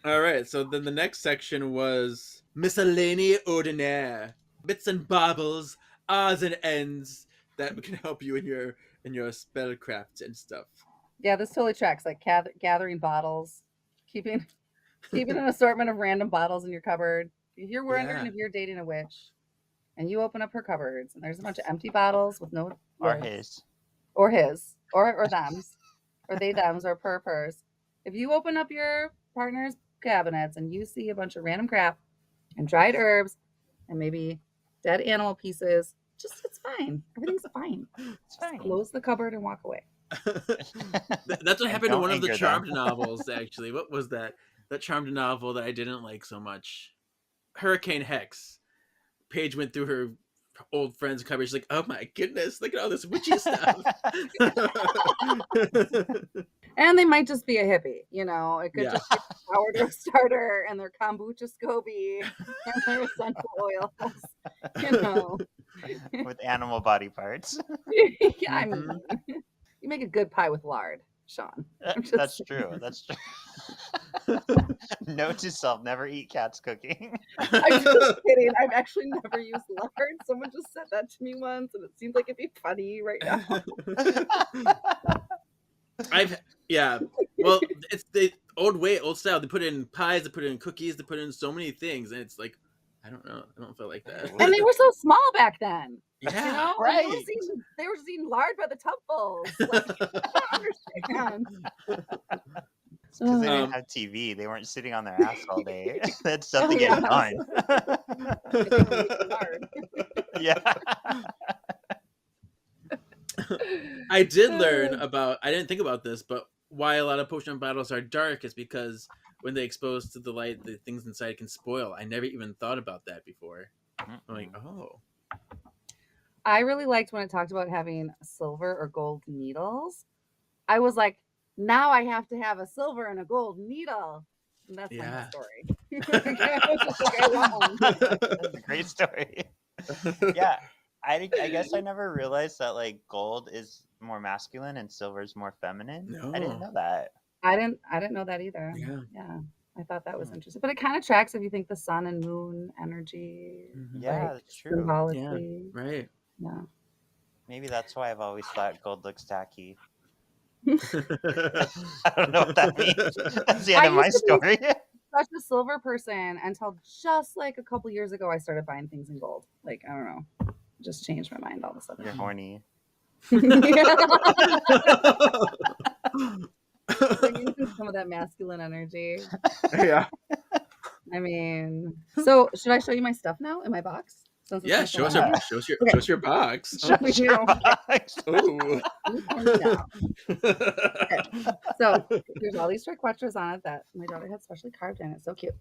Speaker 2: All right. So then the next section was miscellany ordinaire, bits and baubles, odds and ends that can help you in your spellcraft and stuff.
Speaker 3: Yeah, this totally tracks. Like gathering bottles, keeping an assortment of random bottles in your cupboard. If you're wondering if you're dating a witch, and you open up her cupboards, and there's a bunch of empty bottles with no
Speaker 1: Or
Speaker 3: words,
Speaker 1: his.
Speaker 3: or his, or them's, or they them's, or pers. If you open up your partner's cabinets and you see a bunch of random crap and dried herbs and maybe dead animal pieces, it's fine. Everything's fine.
Speaker 1: It's fine.
Speaker 3: Close the cupboard and walk away.
Speaker 2: That's what happened to one of the
Speaker 1: anger
Speaker 2: Charmed
Speaker 1: them.
Speaker 2: novels, actually. What was that? That Charmed novel that I didn't like so much. Hurricane Hex. Paige went through her old friends cover. She's like, "Oh my goodness, look at all this witchy stuff."
Speaker 3: And they might just be a hippie, you know. It could
Speaker 2: Yeah.
Speaker 3: just be a sourdough starter and their kombucha SCOBY and their essential oils, you know.
Speaker 1: With animal body parts.
Speaker 3: Yeah, I mean, you make a good pie with lard, Sean. I'm just
Speaker 1: That's
Speaker 3: saying.
Speaker 1: true. That's true. Note to self: never eat cat's cooking.
Speaker 3: I'm just kidding. I've actually never used lard. Someone just said that to me once, and it seems like it'd be funny right now.
Speaker 2: Well, it's the old way, old style. They put it in pies, they put it in cookies, they put it in so many things, and it's like, I don't know, I don't feel like that.
Speaker 3: And they were so small back then.
Speaker 2: Yeah,
Speaker 3: You know,
Speaker 1: right.
Speaker 3: They were just eating lard by the tubfuls. Like, I don't understand.
Speaker 1: Because they
Speaker 3: Uh,
Speaker 1: didn't have TV. They weren't sitting on their ass all day. They had stuff to
Speaker 3: Oh,
Speaker 1: get
Speaker 3: yeah.
Speaker 1: done.
Speaker 3: they were eating lard.
Speaker 1: Yeah.
Speaker 2: I did learn about. I didn't think about this, but why a lot of potion bottles are dark is because when they expose to the light, the things inside can spoil. I never even thought about that before. I'm like, oh,
Speaker 3: I really liked when it talked about having silver or gold needles. I was like, now I have to have a silver and a gold needle. And that's my
Speaker 2: Yeah.
Speaker 3: whole story. I was just like, I want one.
Speaker 1: That's a great story. Yeah. I guess I never realized that like gold is more masculine and silver is more feminine. I didn't
Speaker 2: No.
Speaker 1: know that.
Speaker 3: I didn't know that either.
Speaker 2: Yeah.
Speaker 3: Yeah. I thought that was interesting. But it kind of tracks if you think the sun and moon energy,
Speaker 1: Yeah,
Speaker 3: like
Speaker 1: that's true.
Speaker 3: symbolically.
Speaker 2: Right.
Speaker 3: Yeah.
Speaker 1: Maybe that's why I've always thought gold looks tacky. I don't know what that means. That's the end
Speaker 3: I
Speaker 1: of my
Speaker 3: used to be
Speaker 1: story.
Speaker 3: such a silver person until just like a couple years ago I started buying things in gold. Like, I don't know. Just changed my mind all of a sudden.
Speaker 1: You're horny.
Speaker 3: Bringing in some of that masculine energy.
Speaker 2: Yeah.
Speaker 3: I mean, so should I show you my stuff now in my box? Since it's
Speaker 2: Yeah.
Speaker 3: my
Speaker 2: Show us
Speaker 3: phone.
Speaker 2: your show us your box.
Speaker 3: Show you.
Speaker 2: Ooh.
Speaker 3: Yeah. So there's all these triquetras on it that my daughter had specially carved in. It's so cute.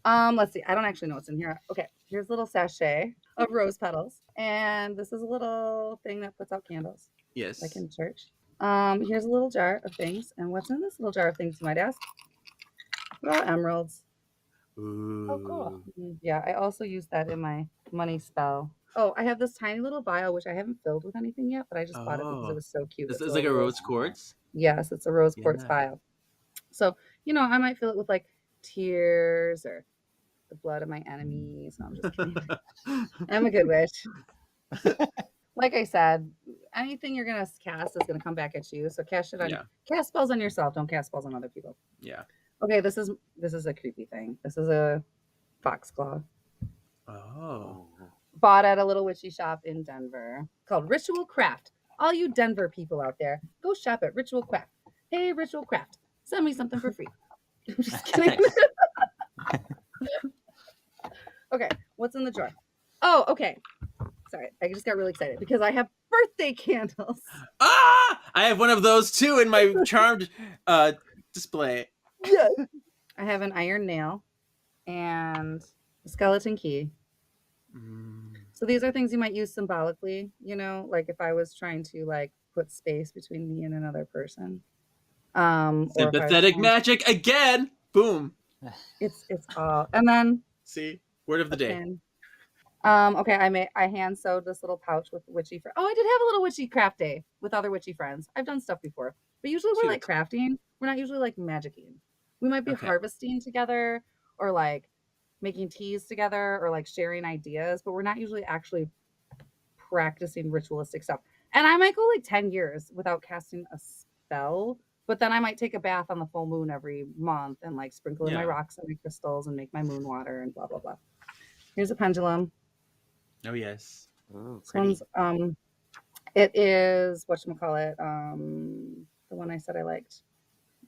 Speaker 3: Let's see. I don't actually know what's in here. Okay, here's a little sachet of rose petals, and this is a little thing that puts out candles,
Speaker 2: Yes.
Speaker 3: like in church. Here's a little jar of things, and what's in this little jar of things, you might ask? Well, emeralds.
Speaker 2: Ooh.
Speaker 3: Oh, cool. Yeah, I also use that in my money spell. Oh, I have this tiny little vial which I haven't filled with anything yet, but I just bought it because it
Speaker 2: Oh.
Speaker 3: was so cute.
Speaker 2: This
Speaker 3: It's
Speaker 2: is like a
Speaker 3: little-
Speaker 2: rose quartz.
Speaker 3: Yes, it's a rose quartz
Speaker 2: Yeah.
Speaker 3: vial. So, you know, I might fill it with like tears or the blood of my enemies. No, I'm just kidding. I'm a good witch. Like I said, anything you're gonna cast is gonna come back at you. So cast it on
Speaker 2: Yeah.
Speaker 3: cast spells on yourself. Don't cast spells on other people.
Speaker 2: Yeah.
Speaker 3: Okay, this is a creepy thing. This is a foxclaw.
Speaker 2: Oh.
Speaker 3: Bought at a little witchy shop in Denver called Ritual Craft. All you Denver people out there, go shop at Ritual Craft. Hey, Ritual Craft, send me something for free. I'm just kidding. Okay, what's in the drawer? Oh, okay. Sorry, I just got really excited because I have birthday candles.
Speaker 2: Ah! I have one of those too in my charmed display.
Speaker 3: Yes. I have an iron nail and a skeleton key. So these are things you might use symbolically, you know, like if I was trying to like put space between me and another person. Or if I was
Speaker 2: Sympathetic
Speaker 3: trying-
Speaker 2: magic again. Boom.
Speaker 3: It's all, and then
Speaker 2: See, word of the day.
Speaker 3: pin. Okay, I hand sewed this little pouch with witchy friends. Oh, I did have a little witchy craft day with other witchy friends. I've done stuff before, but usually we're like crafting. We're not usually like magicking. We might be
Speaker 2: Okay.
Speaker 3: harvesting together or like making teas together or like sharing ideas, but we're not usually actually practicing ritualistic stuff. And I might go like 10 years without casting a spell, but then I might take a bath on the full moon every month and like sprinkle in my
Speaker 2: Yeah.
Speaker 3: rocks and my crystals and make my moon water and blah blah blah. Here's a pendulum.
Speaker 2: Oh yes.
Speaker 1: Ooh,
Speaker 3: This
Speaker 1: pretty.
Speaker 3: one's it is whatchamacallit, the one I said I liked.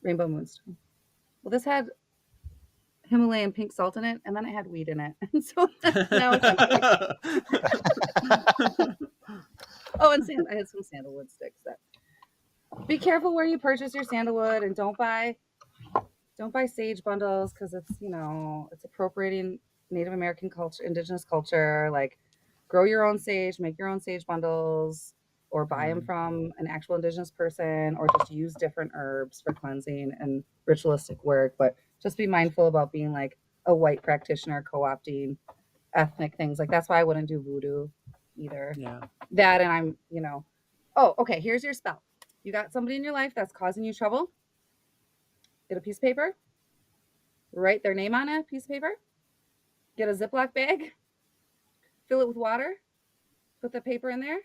Speaker 3: Rainbow Moonstone. Well, this had Himalayan pink salt in it, and then it had weed in it. And so now it's oh, and I had some sandalwood sticks. That be careful where you purchase your sandalwood, and don't buy sage bundles because it's, you know, it's appropriating Native American culture, indigenous culture, like grow your own sage, make your own sage bundles, or buy them
Speaker 2: Mm.
Speaker 3: from an actual indigenous person, or just use different herbs for cleansing and ritualistic work. But just be mindful about being like a white practitioner co-opting ethnic things. Like that's why I wouldn't do voodoo either.
Speaker 2: Yeah.
Speaker 3: That and I'm, oh, okay, here's your spell. You got somebody in your life that's causing you trouble. Get a piece of paper, write their name on a piece of paper, get a Ziploc bag, fill it with water, put the paper in there,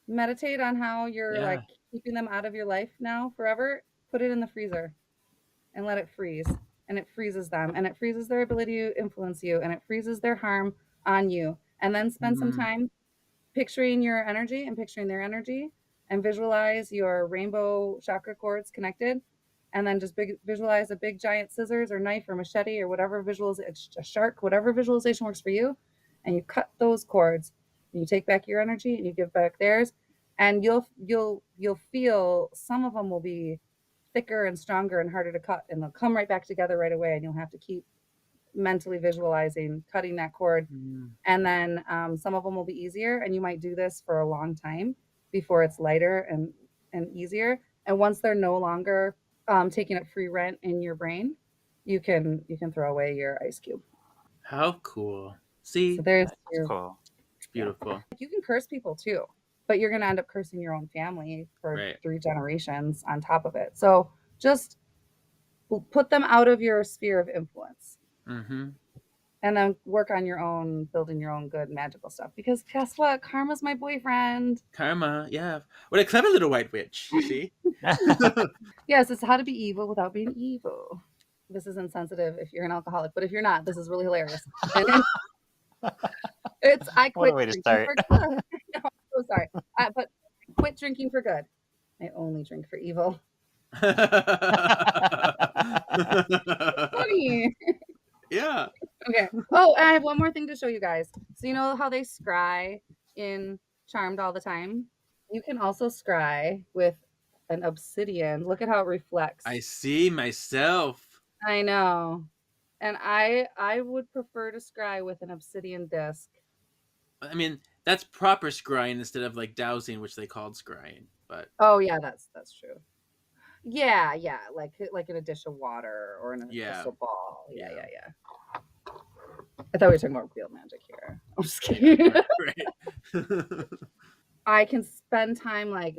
Speaker 3: meditate on how you're like
Speaker 2: Yeah.
Speaker 3: keeping them out of your life now forever, put it in the freezer and let it freeze. And it freezes them and it freezes their ability to influence you and it freezes their harm on you. And then spend some
Speaker 2: Mm.
Speaker 3: time picturing your energy and picturing their energy and visualize your rainbow chakra cords connected. And then just visualize a big giant scissors or knife or machete or whatever a shark, whatever visualization works for you. And you cut those cords and you take back your energy and you give back theirs. And you'll feel some of them will be thicker and stronger and harder to cut, and they'll come right back together right away. And you'll have to keep mentally visualizing cutting that cord.
Speaker 2: Mm.
Speaker 3: And then some of them will be easier, and you might do this for a long time before it's lighter and easier. And once they're no longer taking up free rent in your brain, you can throw away your ice cube.
Speaker 2: How cool.
Speaker 3: So
Speaker 2: See,
Speaker 3: there's
Speaker 1: That's
Speaker 3: your,
Speaker 1: cool.
Speaker 2: beautiful.
Speaker 3: you can curse people too, but you're going to end up cursing your own family for
Speaker 2: Right.
Speaker 3: 3 generations on top of it. So just put them out of your sphere of influence.
Speaker 2: Mm-hmm.
Speaker 3: And then work on your own, building your own good magical stuff. Because guess what? Karma's my boyfriend.
Speaker 2: Karma, yeah. What a clever little white witch. See?
Speaker 3: Yes, it's how to be evil without being evil. This is insensitive if you're an alcoholic, but if you're not, this is really hilarious. And it's I
Speaker 1: What a
Speaker 3: quit
Speaker 1: way to
Speaker 3: drinking
Speaker 1: start.
Speaker 3: for good. No, I'm so sorry. But quit drinking for good. I only drink for evil. Funny.
Speaker 2: Yeah.
Speaker 3: Okay. Oh, I have one more thing to show you guys. So you know how they scry in Charmed all the time? You can also scry with an obsidian. Look at how it reflects.
Speaker 2: I see myself.
Speaker 3: I know. And I would prefer to scry with an obsidian disc.
Speaker 2: I mean, that's proper scrying instead of like dowsing, which they called scrying. But
Speaker 3: Oh yeah, that's true. Yeah, like in a dish of water or in a
Speaker 2: Yeah.
Speaker 3: crystal ball. Yeah.
Speaker 2: Yeah.
Speaker 3: I thought we were talking about real magic here. I'm just kidding.
Speaker 2: right.
Speaker 3: I can spend time like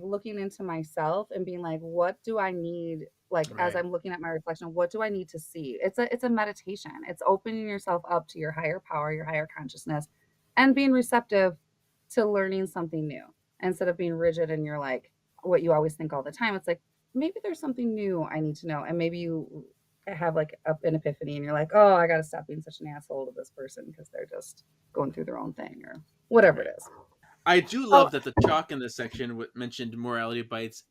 Speaker 3: looking into myself and being like, what do I need? Like as
Speaker 2: Right.
Speaker 3: I'm looking at my reflection, what do I need to see? It's a meditation. It's opening yourself up to your higher power, your higher consciousness, and being receptive to learning something new instead of being rigid and you're like what you always think all the time. It's like maybe there's something new I need to know, and maybe you have like an epiphany and you're like, oh, I got to stop being such an asshole to this person because they're just going through their own thing or whatever it is.
Speaker 2: I do love that the chalk in this section mentioned morality bites.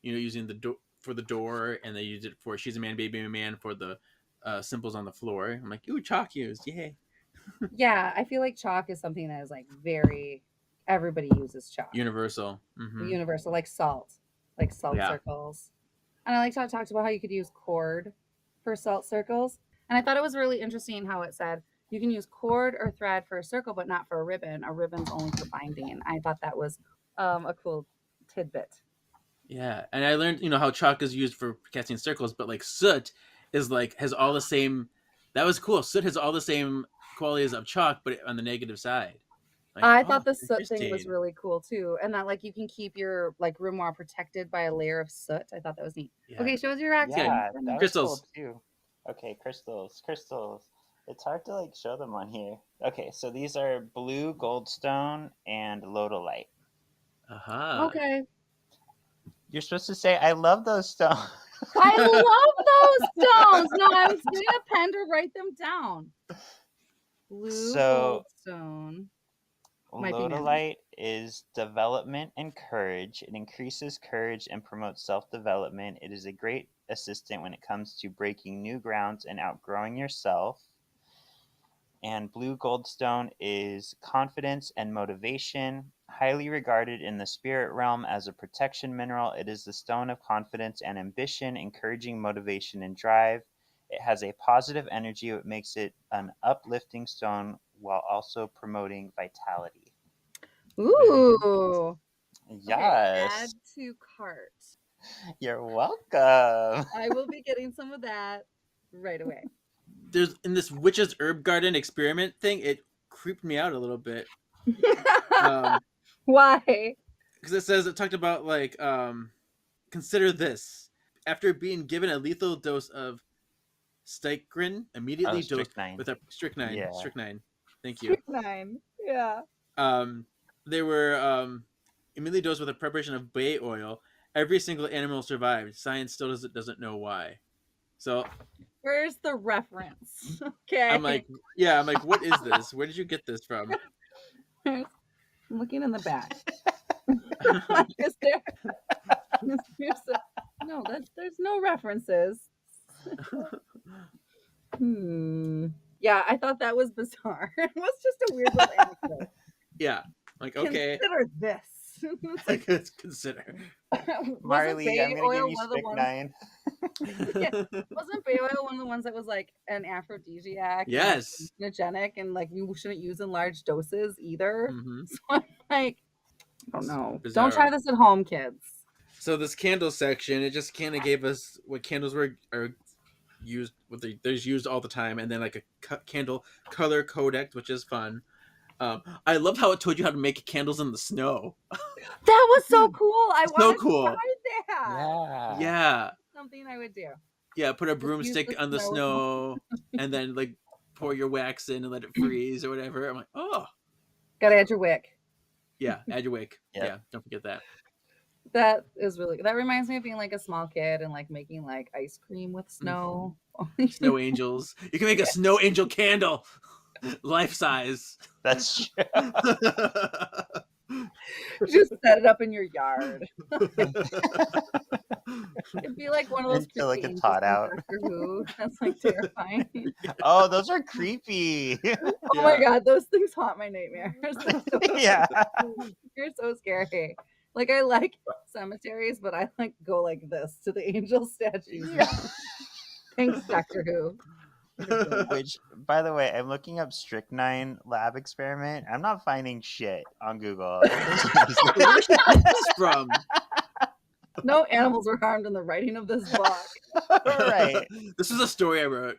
Speaker 2: Using the door for the door, and they used it for "she's a man, baby, a man" for the symbols on the floor. I'm like, ooh, chalk used, yay!
Speaker 3: Yeah, I feel like chalk is something that is like everybody uses chalk.
Speaker 2: Universal. Mm-hmm.
Speaker 3: Universal, like salt
Speaker 2: Yeah.
Speaker 3: circles. And I liked how it talked about how you could use cord for salt circles. And I thought it was really interesting how it said you can use cord or thread for a circle, but not for a ribbon. A ribbon's only for binding. I thought that was a cool tidbit.
Speaker 2: Yeah, and I learned, how chalk is used for casting circles, but like soot is like has all the same. That was cool. Soot has all the same qualities of chalk, but on the negative side. Like,
Speaker 3: I thought the soot thing was
Speaker 2: interesting.
Speaker 3: really cool too, and that like you can keep your like grimoire protected by a layer of soot. I thought that was neat.
Speaker 2: Yeah.
Speaker 3: Okay, show us your action.
Speaker 1: Yeah, that was
Speaker 2: Crystals.
Speaker 1: cool too. Okay, crystals. It's hard to like show them on here. Okay, so these are blue goldstone and lodolite.
Speaker 2: Aha.
Speaker 3: Okay.
Speaker 1: You're supposed to say, "I love those stones."
Speaker 3: I love those stones. No, I was getting a pen to write them down. Blue
Speaker 1: So-
Speaker 3: goldstone. Might be
Speaker 1: Lodolite is development and courage. It increases courage and promotes self-development. It is a great assistant when it comes to breaking new grounds and outgrowing yourself. And blue goldstone is confidence and motivation. Highly regarded in the spirit realm as a protection mineral, it is the stone of confidence and ambition, encouraging motivation and drive. It has a positive energy, which makes it an uplifting stone while also promoting vitality.
Speaker 3: Ooh. Okay,
Speaker 1: Yes,
Speaker 3: add to cart.
Speaker 1: you're welcome.
Speaker 3: I will be getting some of that right away.
Speaker 2: There's in this witch's herb garden experiment thing. It creeped me out a little bit.
Speaker 3: Why?
Speaker 2: Because it talked about like consider this: after being given a lethal dose of strychnine, immediately dosed
Speaker 1: Strychnine.
Speaker 2: with a strychnine.
Speaker 1: Yeah.
Speaker 2: Strychnine. Thank you.
Speaker 3: Strychnine. Yeah.
Speaker 2: They were immediately dosed with a preparation of bay oil. Every single animal survived. Science still doesn't know why. So
Speaker 3: Where's the reference? Okay.
Speaker 2: I'm like, what is this? Where did you get this from?
Speaker 3: I'm looking in the back. Is there? No, there's no references. Yeah, I thought that was bizarre. It was just a weird little anecdote.
Speaker 2: Yeah, like okay,
Speaker 3: Consider this. It's like,
Speaker 2: let's consider.
Speaker 1: Marley,
Speaker 3: Bay
Speaker 1: I'm gonna
Speaker 3: oil
Speaker 1: give you
Speaker 3: one of the ones-
Speaker 1: strychnine.
Speaker 3: Wasn't bay oil one of the ones that was like an aphrodisiac?
Speaker 2: Yes.
Speaker 3: And, like, hallucinogenic, and like you shouldn't use in large doses either.
Speaker 2: Mhm.
Speaker 3: So I'm like, I don't know.
Speaker 2: Bizarre.
Speaker 3: Don't try this at home, kids.
Speaker 2: So this candle section, it just kind of gave us what candles are used. There's used all the time, and then like a candle color codex, which is fun. I love how it told you how to make candles in the snow.
Speaker 3: That was so cool. I
Speaker 2: So
Speaker 3: wanted
Speaker 2: cool.
Speaker 3: to try that.
Speaker 1: Yeah.
Speaker 2: Yeah,
Speaker 3: Something I would do.
Speaker 2: yeah. Put a
Speaker 3: use
Speaker 2: broomstick
Speaker 3: the
Speaker 2: on the
Speaker 3: snow.
Speaker 2: snow, and then like pour your wax in and let it freeze or whatever. I'm like, oh
Speaker 3: Gotta add your wick.
Speaker 2: yeah, add your wick.
Speaker 1: Yep.
Speaker 2: Yeah, don't forget that.
Speaker 3: That is really good. That reminds me of being like a small kid and like making like ice cream with snow.
Speaker 2: Snow angels. You can make a snow angel candle, life size.
Speaker 1: That's true.
Speaker 3: Just set it up in your yard. It'd be like one of those
Speaker 1: Until it
Speaker 3: creepy
Speaker 1: gets
Speaker 3: angels
Speaker 1: hot
Speaker 3: from
Speaker 1: out.
Speaker 3: Doctor Who. That's like terrifying.
Speaker 1: Oh, those are creepy.
Speaker 3: Oh my god, those things haunt my nightmares. They're so
Speaker 1: Yeah.
Speaker 3: You're so scary. Like I like cemeteries, but I like go like this to the angel statues. Thanks, Doctor Who.
Speaker 1: Which, by the way, I'm looking up strychnine lab experiment. I'm not finding shit on Google.
Speaker 2: Where did you get this from?
Speaker 3: No animals were harmed in the writing of this book.
Speaker 1: Right.
Speaker 2: This is a story I wrote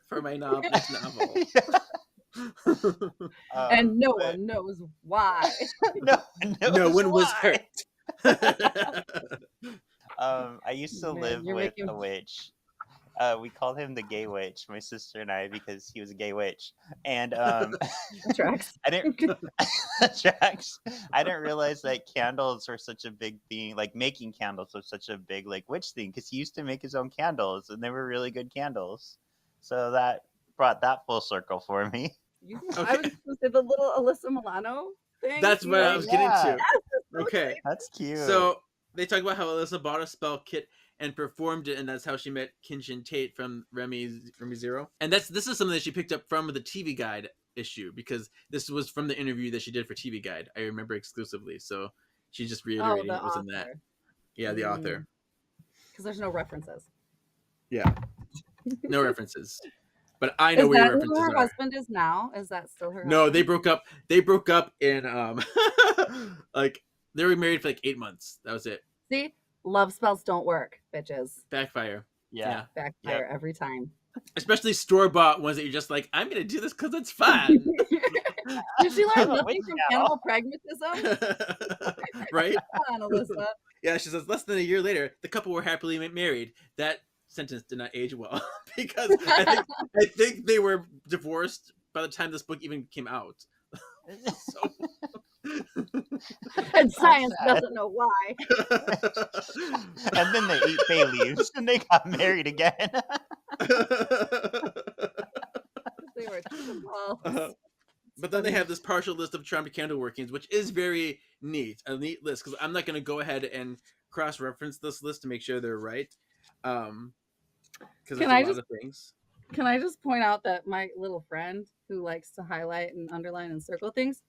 Speaker 2: for my next novel.
Speaker 3: And no
Speaker 1: but
Speaker 3: one knows why.
Speaker 1: no
Speaker 2: one was
Speaker 1: why.
Speaker 2: hurt.
Speaker 1: I used to
Speaker 3: Man,
Speaker 1: live
Speaker 3: you're
Speaker 1: with
Speaker 3: making-
Speaker 1: a witch. We called him the gay witch, my sister and I, because he was a gay witch. And
Speaker 3: Tracks.
Speaker 1: I didn't tracks. I didn't realize that candles were such a big thing. Like making candles was such a big like witch thing, because he used to make his own candles, and they were really good candles. So that brought that full circle for me.
Speaker 3: I was going to say the little Alyssa Milano thing.
Speaker 2: That's what I was getting to.
Speaker 3: Yeah.
Speaker 2: Okay.
Speaker 1: That's cute.
Speaker 2: So they talk about how Alyssa bought a spell kit and performed it, and that's how she met Kinshin Tate from Remy Zero. And this is something that she picked up from the TV Guide issue, because this was from the interview that she did for TV Guide. I remember exclusively, so she just reiterated it was in that. Yeah, the author.
Speaker 3: Because there's no references.
Speaker 2: Yeah, no references. But I know
Speaker 3: Is
Speaker 2: where
Speaker 3: that
Speaker 2: your references
Speaker 3: who her
Speaker 2: are.
Speaker 3: husband is now? Is that still her?
Speaker 2: No,
Speaker 3: husband?
Speaker 2: they broke up. They broke up in like they were married for like 8 months. That was it.
Speaker 3: See, love spells don't work, bitches.
Speaker 2: Backfire.
Speaker 1: yeah.
Speaker 3: Backfire every time.
Speaker 2: Especially store-bought ones that you're just like, I'm gonna do this because it's fun.
Speaker 3: Did she
Speaker 1: I'm
Speaker 3: learn
Speaker 1: a
Speaker 3: nothing
Speaker 1: witch
Speaker 3: from
Speaker 1: now.
Speaker 3: animal pragmatism?
Speaker 2: Right?
Speaker 3: Come on, Alyssa.
Speaker 2: Yeah, she says less than a year later, the couple were happily married. That sentence did not age well because I think they were divorced by the time this book even came out. So...
Speaker 3: And science
Speaker 1: sad.
Speaker 3: doesn't know why.
Speaker 1: And then they ate bay leaves and they got married again.
Speaker 3: They were balls.
Speaker 2: But then they have this partial list of charmed candle workings, which is very neat, a neat list, because I'm not going to go ahead and cross-reference this list to make sure they're right. Because there's a lot of things.
Speaker 3: Can I just point out that my little friend who likes to highlight and underline and circle things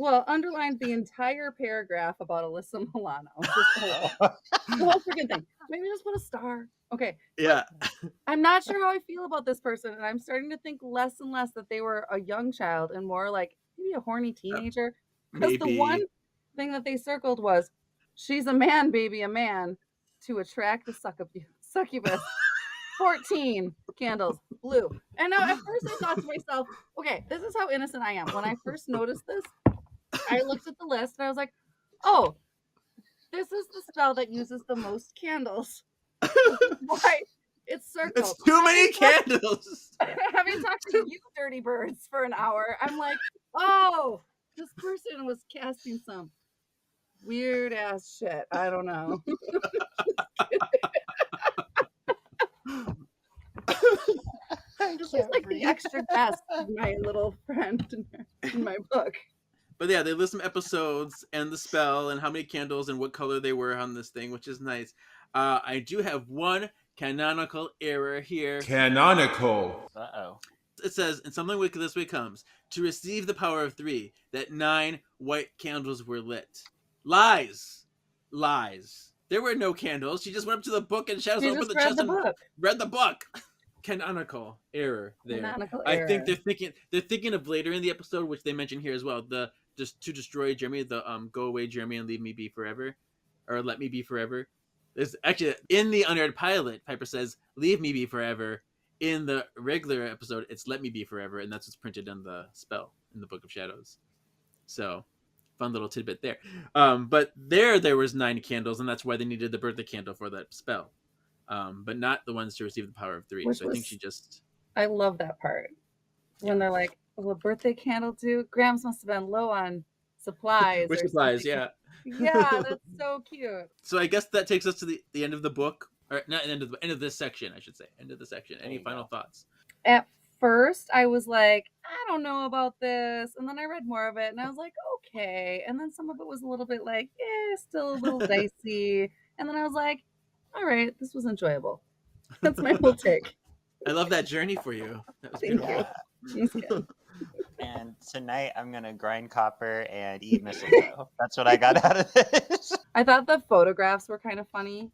Speaker 3: Well, underlined the entire paragraph about Alyssa Milano. Just the whole freaking thing. Maybe just put a star. Okay.
Speaker 2: Yeah.
Speaker 3: I'm not sure how I feel about this person, and I'm starting to think less and less that they were a young child and more like maybe a horny teenager. Because the one
Speaker 2: Maybe.
Speaker 3: thing that they circled was, she's a man, baby, a man, to attract the succubus. 14 candles, blue. And now at first I thought to myself, okay, this is how innocent I am. When I first noticed this, I looked at the list and I was like, oh, this is the spell that uses the most candles. Why? It's circled.
Speaker 2: It's too many candles.
Speaker 3: Having talked to you dirty birds for an hour, I'm like, oh, this person was casting some weird ass shit. I don't know. This is like the extra guest of my little friend in my book.
Speaker 2: But yeah, they list some episodes and the spell and how many candles and what color they were on this thing, which is nice. I do have one canonical error here.
Speaker 7: Canonical.
Speaker 1: Uh-oh.
Speaker 2: It says, in something wicked this way comes, to receive the power of 3, that 9 white candles were lit. Lies. Lies. There were no candles. She just went up to the book and shadows
Speaker 3: She
Speaker 2: opened
Speaker 3: just
Speaker 2: the
Speaker 3: read
Speaker 2: chest
Speaker 3: the
Speaker 2: and
Speaker 3: book.
Speaker 2: read the book. Canonical error there.
Speaker 3: Canonical
Speaker 2: I think
Speaker 3: error.
Speaker 2: they're thinking of later in the episode, which they mention here as well. The just to destroy Jeremy, the go away Jeremy and leave me be forever, or let me be forever. There's actually in the unaired pilot, Piper says leave me be forever. In the regular episode, it's let me be forever, and that's what's printed on the spell in the Book of Shadows. So fun little tidbit there. But there was 9 candles, and that's why they needed the birthday candle for that spell. But not the ones to receive the power of 3.
Speaker 3: Which
Speaker 2: so I think she just...
Speaker 3: I love that part. When they're like, will a birthday candle do? Grams must have been low on supplies.
Speaker 2: Which
Speaker 3: or
Speaker 2: supplies,
Speaker 3: something.
Speaker 2: yeah.
Speaker 3: Yeah, that's so cute.
Speaker 2: So I guess that takes us to the end of the book. Or not end of this section, I should say. End of the section. Any final thoughts?
Speaker 3: At first, I was like, I don't know about this. And then I read more of it and I was like, okay. And then some of it was a little bit like, still a little dicey. And then I was like, all right, this was enjoyable. That's my whole take.
Speaker 2: I love that journey for you. That was
Speaker 3: Thank
Speaker 2: beautiful.
Speaker 3: you. It's good.
Speaker 1: And tonight I'm gonna grind copper and eat mistletoe. That's what I got out of this.
Speaker 3: I thought the photographs were kind of funny.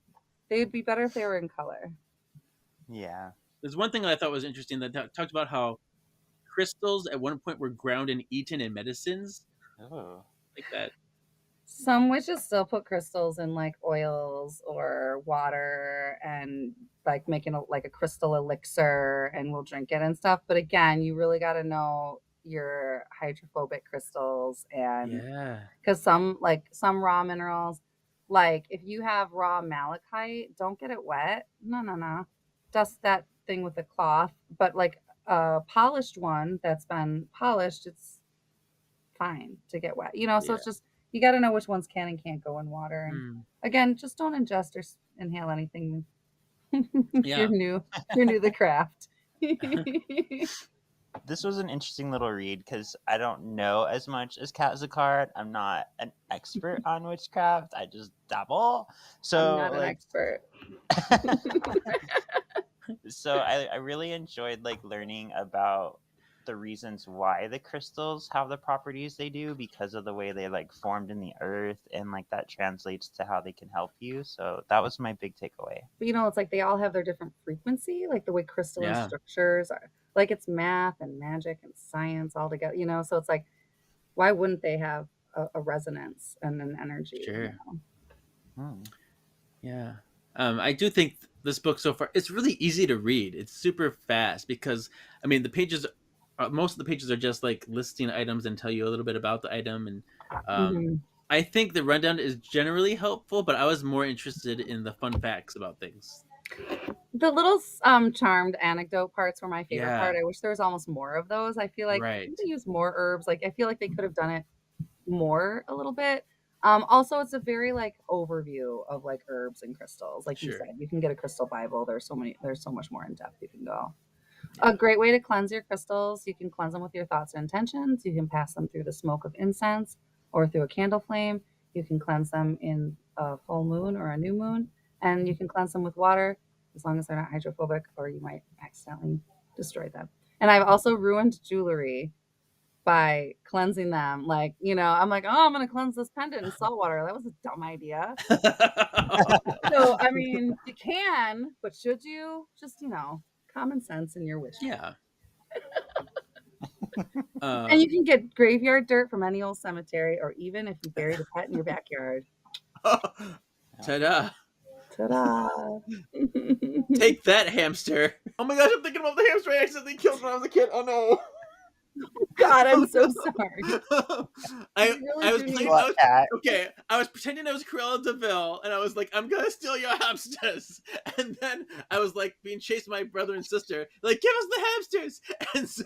Speaker 3: They'd be better if they were in color.
Speaker 1: Yeah.
Speaker 2: There's one thing that I thought was interesting that talked about how crystals at one point were ground and eaten in medicines.
Speaker 1: Oh.
Speaker 2: Like that.
Speaker 3: Some witches still put crystals in like oils or water and like making a crystal elixir and we'll drink it and stuff. But again, you really got to know your hydrophobic crystals and
Speaker 2: Yeah.
Speaker 3: because some raw minerals, like if you have raw malachite, don't get it wet. No. Dust that thing with a cloth. But like a polished one that's been polished, it's fine to get wet. So it's just you got to know which ones can and can't go in water. And again, just don't ingest or inhale anything.
Speaker 2: Yeah.
Speaker 3: You're new to the craft.
Speaker 1: This was an interesting little read because I don't know as much as Kat Zaccard. I'm not an expert on witchcraft. I just dabble. So
Speaker 3: I'm not an expert.
Speaker 1: So I really enjoyed learning about the reasons why the crystals have the properties they do because of the way they formed in the earth and that translates to how they can help you. So that was my big takeaway.
Speaker 3: But it's like they all have their different frequency, like the way crystalline
Speaker 2: Yeah.
Speaker 3: structures are. Like it's math and magic and science all together, so it's like, why wouldn't they have a resonance and an energy?
Speaker 2: Sure.
Speaker 1: Hmm.
Speaker 2: Yeah. I do think this book so far, it's really easy to read. It's super fast because, the pages, most of the pages are just listing items and tell you a little bit about the item. And I think the rundown is generally helpful, but I was more interested in the fun facts about things.
Speaker 3: The little charmed anecdote parts were my favorite
Speaker 2: Yeah.
Speaker 3: part. I wish there was almost more of those. I feel like
Speaker 2: Right.
Speaker 3: they use more herbs. I feel like they could have done it more a little bit. Also, it's a very overview of herbs and crystals. Like you
Speaker 2: Sure.
Speaker 3: said, you can get a crystal Bible. There's so much more in depth you can go. A great way to cleanse your crystals. You can cleanse them with your thoughts and intentions. You can pass them through the smoke of incense or through a candle flame. You can cleanse them in a full moon or a new moon. And you can cleanse them with water as long as they're not hydrophobic or you might accidentally destroy them. And I've also ruined jewelry by cleansing them. Like, I'm like, oh, I'm going to cleanse this pendant in salt water. That was a dumb idea. So, I mean, you can, but should you? Just, common sense in your wish.
Speaker 2: Yeah.
Speaker 3: And you can get graveyard dirt from any old cemetery, or even if you buried a pet in your backyard.
Speaker 2: Ta-da.
Speaker 3: Ta-da.
Speaker 2: Take that, hamster. Oh my gosh, I'm thinking about the hamster I accidentally killed when I was a kid. Oh no.
Speaker 3: God, I'm so sorry.
Speaker 2: I was
Speaker 3: do
Speaker 2: playing.
Speaker 3: need-
Speaker 2: I was pretending I was Cruella DeVille, and I was like, "I'm gonna steal your hamsters," and then I was like being chased by my brother and sister, like, "Give us the hamsters!" And so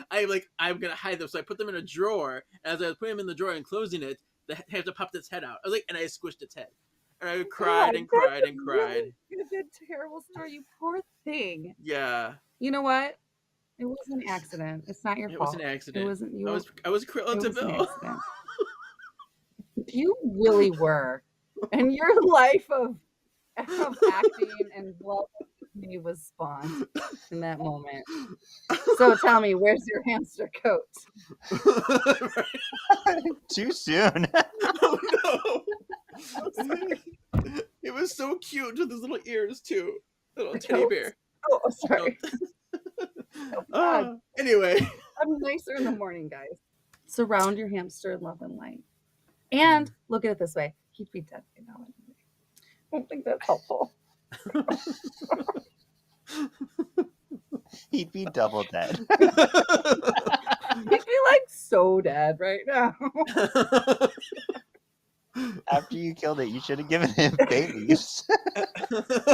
Speaker 2: I'm gonna hide them. So I put them in a drawer. And as I was putting them in the drawer and closing it, the hamster popped its head out. I was like, and I squished its head, and I cried and cried and cried.
Speaker 3: It's a terrible story, you poor thing.
Speaker 2: Yeah.
Speaker 3: You know what? It was an accident. It's not your
Speaker 2: It
Speaker 3: fault.
Speaker 2: was an accident.
Speaker 3: It wasn't you.
Speaker 2: I was Cruella
Speaker 3: It was an
Speaker 2: DeVille.
Speaker 3: accident. You really were. And your life of acting and love with me was spawned in that moment. So tell me, where's your hamster coat?
Speaker 1: Too soon.
Speaker 2: Oh no! It was so cute with his little ears too. Little
Speaker 3: The
Speaker 2: teddy
Speaker 3: coat?
Speaker 2: bear.
Speaker 3: Oh, sorry. God.
Speaker 2: Anyway.
Speaker 3: I'm nicer in the morning, guys. Surround your hamster in love and light. And look at it this way. He'd be dead by now. I don't think that's helpful.
Speaker 1: He'd be double dead.
Speaker 3: He'd be like so dead right now.
Speaker 1: After you killed it, you should have given him babies.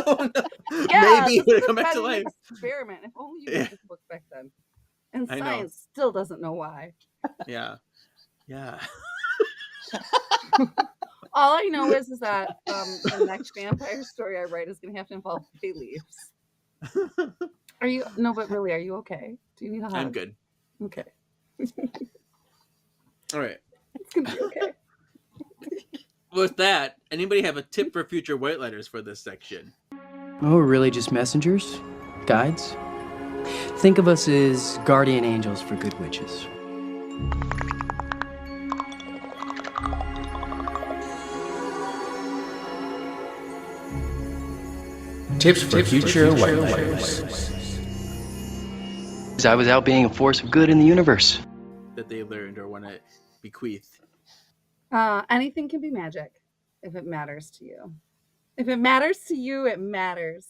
Speaker 2: Oh, no.
Speaker 3: Yeah,
Speaker 2: Maybe
Speaker 3: this
Speaker 2: he would
Speaker 3: was
Speaker 2: come back to
Speaker 3: an
Speaker 2: life.
Speaker 3: experiment. If only you
Speaker 2: Yeah.
Speaker 3: read this book back then. And
Speaker 2: I know.
Speaker 3: science still doesn't know why.
Speaker 2: Yeah. Yeah.
Speaker 3: All I know is that the next vampire story I write is going to have to involve bay leaves. Are you? No, but really, are you okay? Do you need a hug?
Speaker 2: I'm good.
Speaker 3: Okay.
Speaker 2: All right.
Speaker 3: It's going to be okay.
Speaker 2: With that, anybody have a tip for future white letters for this section?
Speaker 7: Oh, we're really just messengers? Guides? Think of us as guardian angels for good witches.
Speaker 8: Tips for future white letters.
Speaker 7: I was out being a force of good in the universe.
Speaker 2: That they learned or want to bequeath.
Speaker 3: Anything can be magic if it matters to you. If it matters to you, it matters.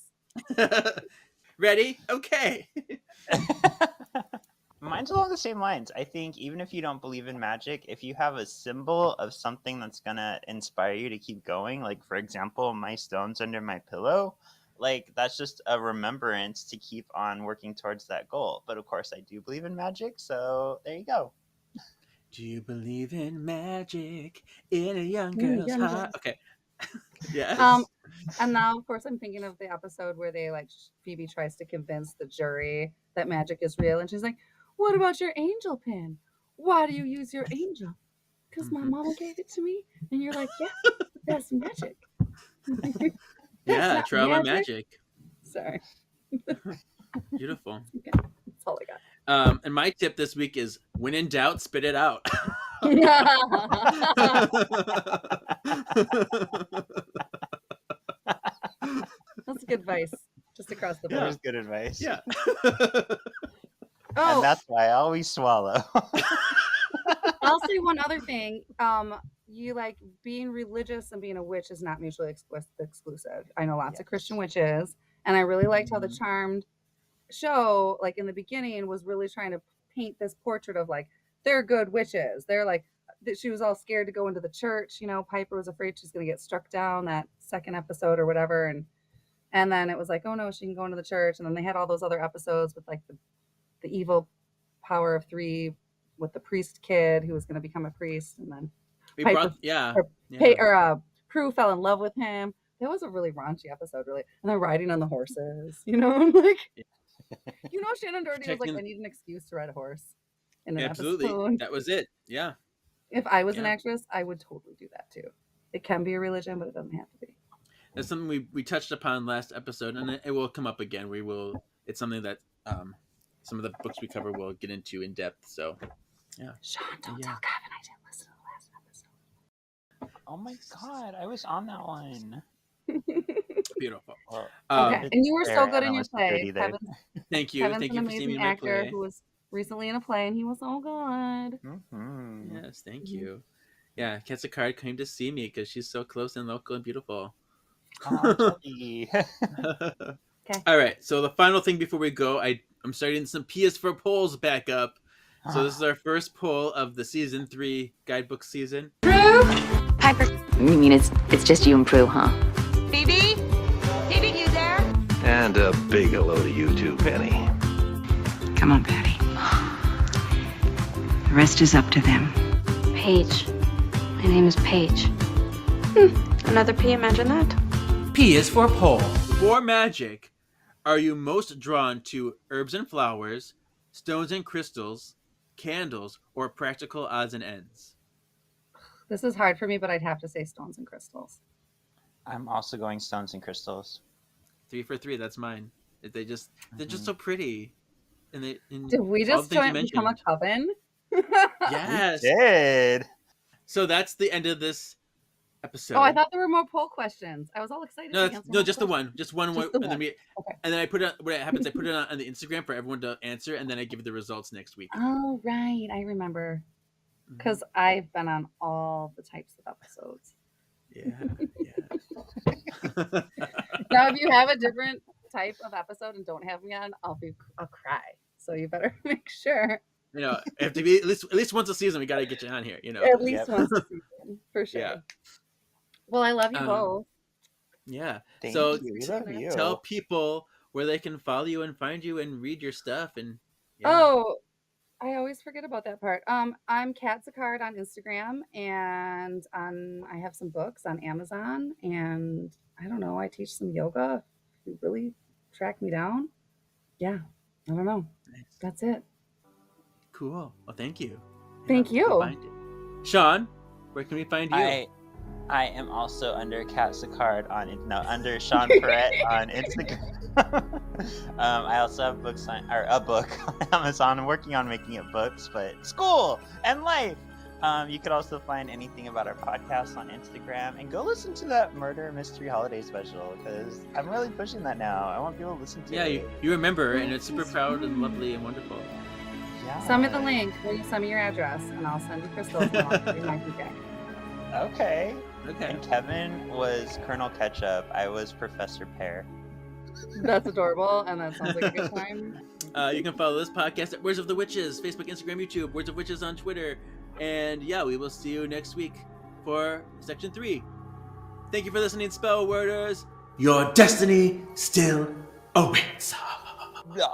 Speaker 2: Ready? Okay.
Speaker 1: Mine's along the same lines. I think even if you don't believe in magic, if you have a symbol of something that's gonna inspire you to keep going, like for example, my stones under my pillow, like that's just a remembrance to keep on working towards that goal. But of course, I do believe in magic, so there you go.
Speaker 2: Do you believe in magic in a young girl's heart? Okay. Yes.
Speaker 3: And now, of course, I'm thinking of the episode where they Phoebe tries to convince the jury that magic is real, and she's like, "What about your angel pin? Why do you use your angel? Because my mama gave it to me." And you're like, "Yeah, that's magic."
Speaker 2: Yeah,
Speaker 3: not
Speaker 2: trauma magic.
Speaker 3: Sorry,
Speaker 2: Beautiful.
Speaker 3: that's all I got.
Speaker 2: And my tip this week is when in doubt, spit it out.
Speaker 3: That's good advice, just across the
Speaker 1: That
Speaker 3: board.
Speaker 1: was good advice.
Speaker 2: Yeah.
Speaker 3: Oh,
Speaker 1: And that's why I always swallow.
Speaker 3: I'll say one other thing. You being religious and being a witch is not mutually exclusive. I know lots of Christian witches, and I really liked how the Charmed show, in the beginning, was really trying to paint this portrait of they're good witches. They're that she was all scared to go into the church. Piper was afraid she's going to get struck down that second episode or whatever, and then it was oh no, she can go into the church. And then they had all those other episodes with the evil power of 3 with the priest kid who was going to become a priest, and then Prue fell in love with him. That was a really raunchy episode, really. And they're riding on the horses, Shannon Doherty was I need an excuse to ride a horse in an
Speaker 2: Absolutely.
Speaker 3: episode.
Speaker 2: That was it. Yeah.
Speaker 3: If I was an actress, I would totally do that too. It can be a religion, but it doesn't have to be.
Speaker 2: That's something we touched upon last episode, and it will come up again. It's something that some of the books we cover will get into in depth. So
Speaker 3: Sean, don't
Speaker 2: Yeah.
Speaker 3: tell Kevin I didn't listen to the last episode.
Speaker 1: Oh my god, I was on that one.
Speaker 2: Beautiful.
Speaker 1: Well,
Speaker 3: Okay, and you were
Speaker 1: fair,
Speaker 3: so
Speaker 1: I
Speaker 3: good in
Speaker 1: haven't
Speaker 3: your
Speaker 1: listened to it
Speaker 3: play.
Speaker 1: either.
Speaker 2: Thank you.
Speaker 3: Kevin's
Speaker 2: Thank
Speaker 3: an
Speaker 2: you for seeing me
Speaker 3: amazing
Speaker 2: in my
Speaker 3: actor
Speaker 2: play.
Speaker 3: who was recently in a play, and he was so good.
Speaker 1: Mm-hmm.
Speaker 2: Yes, thank you. Yeah, Zaccard came to see me because she's so close and local and beautiful.
Speaker 1: Oh, Jackie.
Speaker 2: All right, so the final thing before we go, I'm starting some PS4 polls back up. So this is our first poll of the season 3 guidebook season.
Speaker 9: Piper. You mean it's just you and Prue, huh?
Speaker 5: Phoebe? Phoebe, you there?
Speaker 8: And a big hello to you too, Penny.
Speaker 9: Come on, Patty. The rest is up to them.
Speaker 4: Paige. My name is Paige. Another P, imagine that.
Speaker 8: P is for poll.
Speaker 2: For magic, are you most drawn to herbs and flowers, stones and crystals, candles, or practical odds and ends?
Speaker 3: This is hard for me, but I'd have to say stones and crystals.
Speaker 1: I'm also going stones and crystals.
Speaker 2: 3 for 3, that's mine. They're just so pretty. And
Speaker 3: Did we
Speaker 2: all
Speaker 3: just
Speaker 2: the things you
Speaker 3: become a
Speaker 2: mentioned.
Speaker 3: coven?
Speaker 2: Yes.
Speaker 1: Did.
Speaker 2: So that's the end of this episode.
Speaker 3: Oh, I thought there were more poll questions. I was all excited.
Speaker 2: No,
Speaker 3: to answer
Speaker 2: no,
Speaker 3: more
Speaker 2: just the
Speaker 3: questions.
Speaker 2: one, just one,
Speaker 3: Just the
Speaker 2: and then
Speaker 3: one.
Speaker 2: and then I put it. What happens? I put it on the Instagram for everyone to answer, and then I give the results next week.
Speaker 3: Oh, right. I remember.
Speaker 2: Mm-hmm.
Speaker 3: Because I've been on all the types of episodes.
Speaker 2: Yeah.
Speaker 3: Now, if you have a different type of episode and don't have me on, I'll cry. So you better make sure.
Speaker 2: You know, it have to be at least once a season. We got to get you on here. You know,
Speaker 3: At least once a season, for sure.
Speaker 2: Yeah.
Speaker 3: Well, I love you both.
Speaker 2: Yeah.
Speaker 1: Thank
Speaker 2: So
Speaker 1: you. We love you.
Speaker 2: tell people where they can follow you and find you and read your stuff. And
Speaker 3: Oh, I always forget about that part. I'm Kat Zaccard on Instagram, and I have some books on Amazon, and I don't know, I teach some yoga. If you really track me down, yeah, I don't know.
Speaker 2: Nice.
Speaker 3: That's it.
Speaker 2: Cool. Well, thank you.
Speaker 3: Thank you.
Speaker 2: We'll find it. Sean, where can we find you?
Speaker 1: I am also under Kat Zaccard under Sean Perrette on Instagram. I also have a book on Amazon. I'm working on making it books, but school and life. You could also find anything about our podcast on Instagram, and go listen to that Murder Mystery Holiday special, because I'm really pushing that now. I want people to listen to it.
Speaker 2: You remember, and it's super proud and lovely and wonderful.
Speaker 1: Yeah.
Speaker 3: Send me the link when you send me your address, and I'll send you crystals and I'll give you my PK.
Speaker 1: Okay.
Speaker 2: Okay.
Speaker 1: And Kevin was Colonel Ketchup. I was Professor Pear.
Speaker 3: That's adorable, and that sounds like a good time.
Speaker 2: You can follow this podcast at Words of the Witches, Facebook, Instagram, YouTube, Words of Witches on Twitter. And yeah, we will see you next week for Section 3. Thank you for listening, Spell Worders.
Speaker 8: Your destiny still awaits.
Speaker 1: Yeah.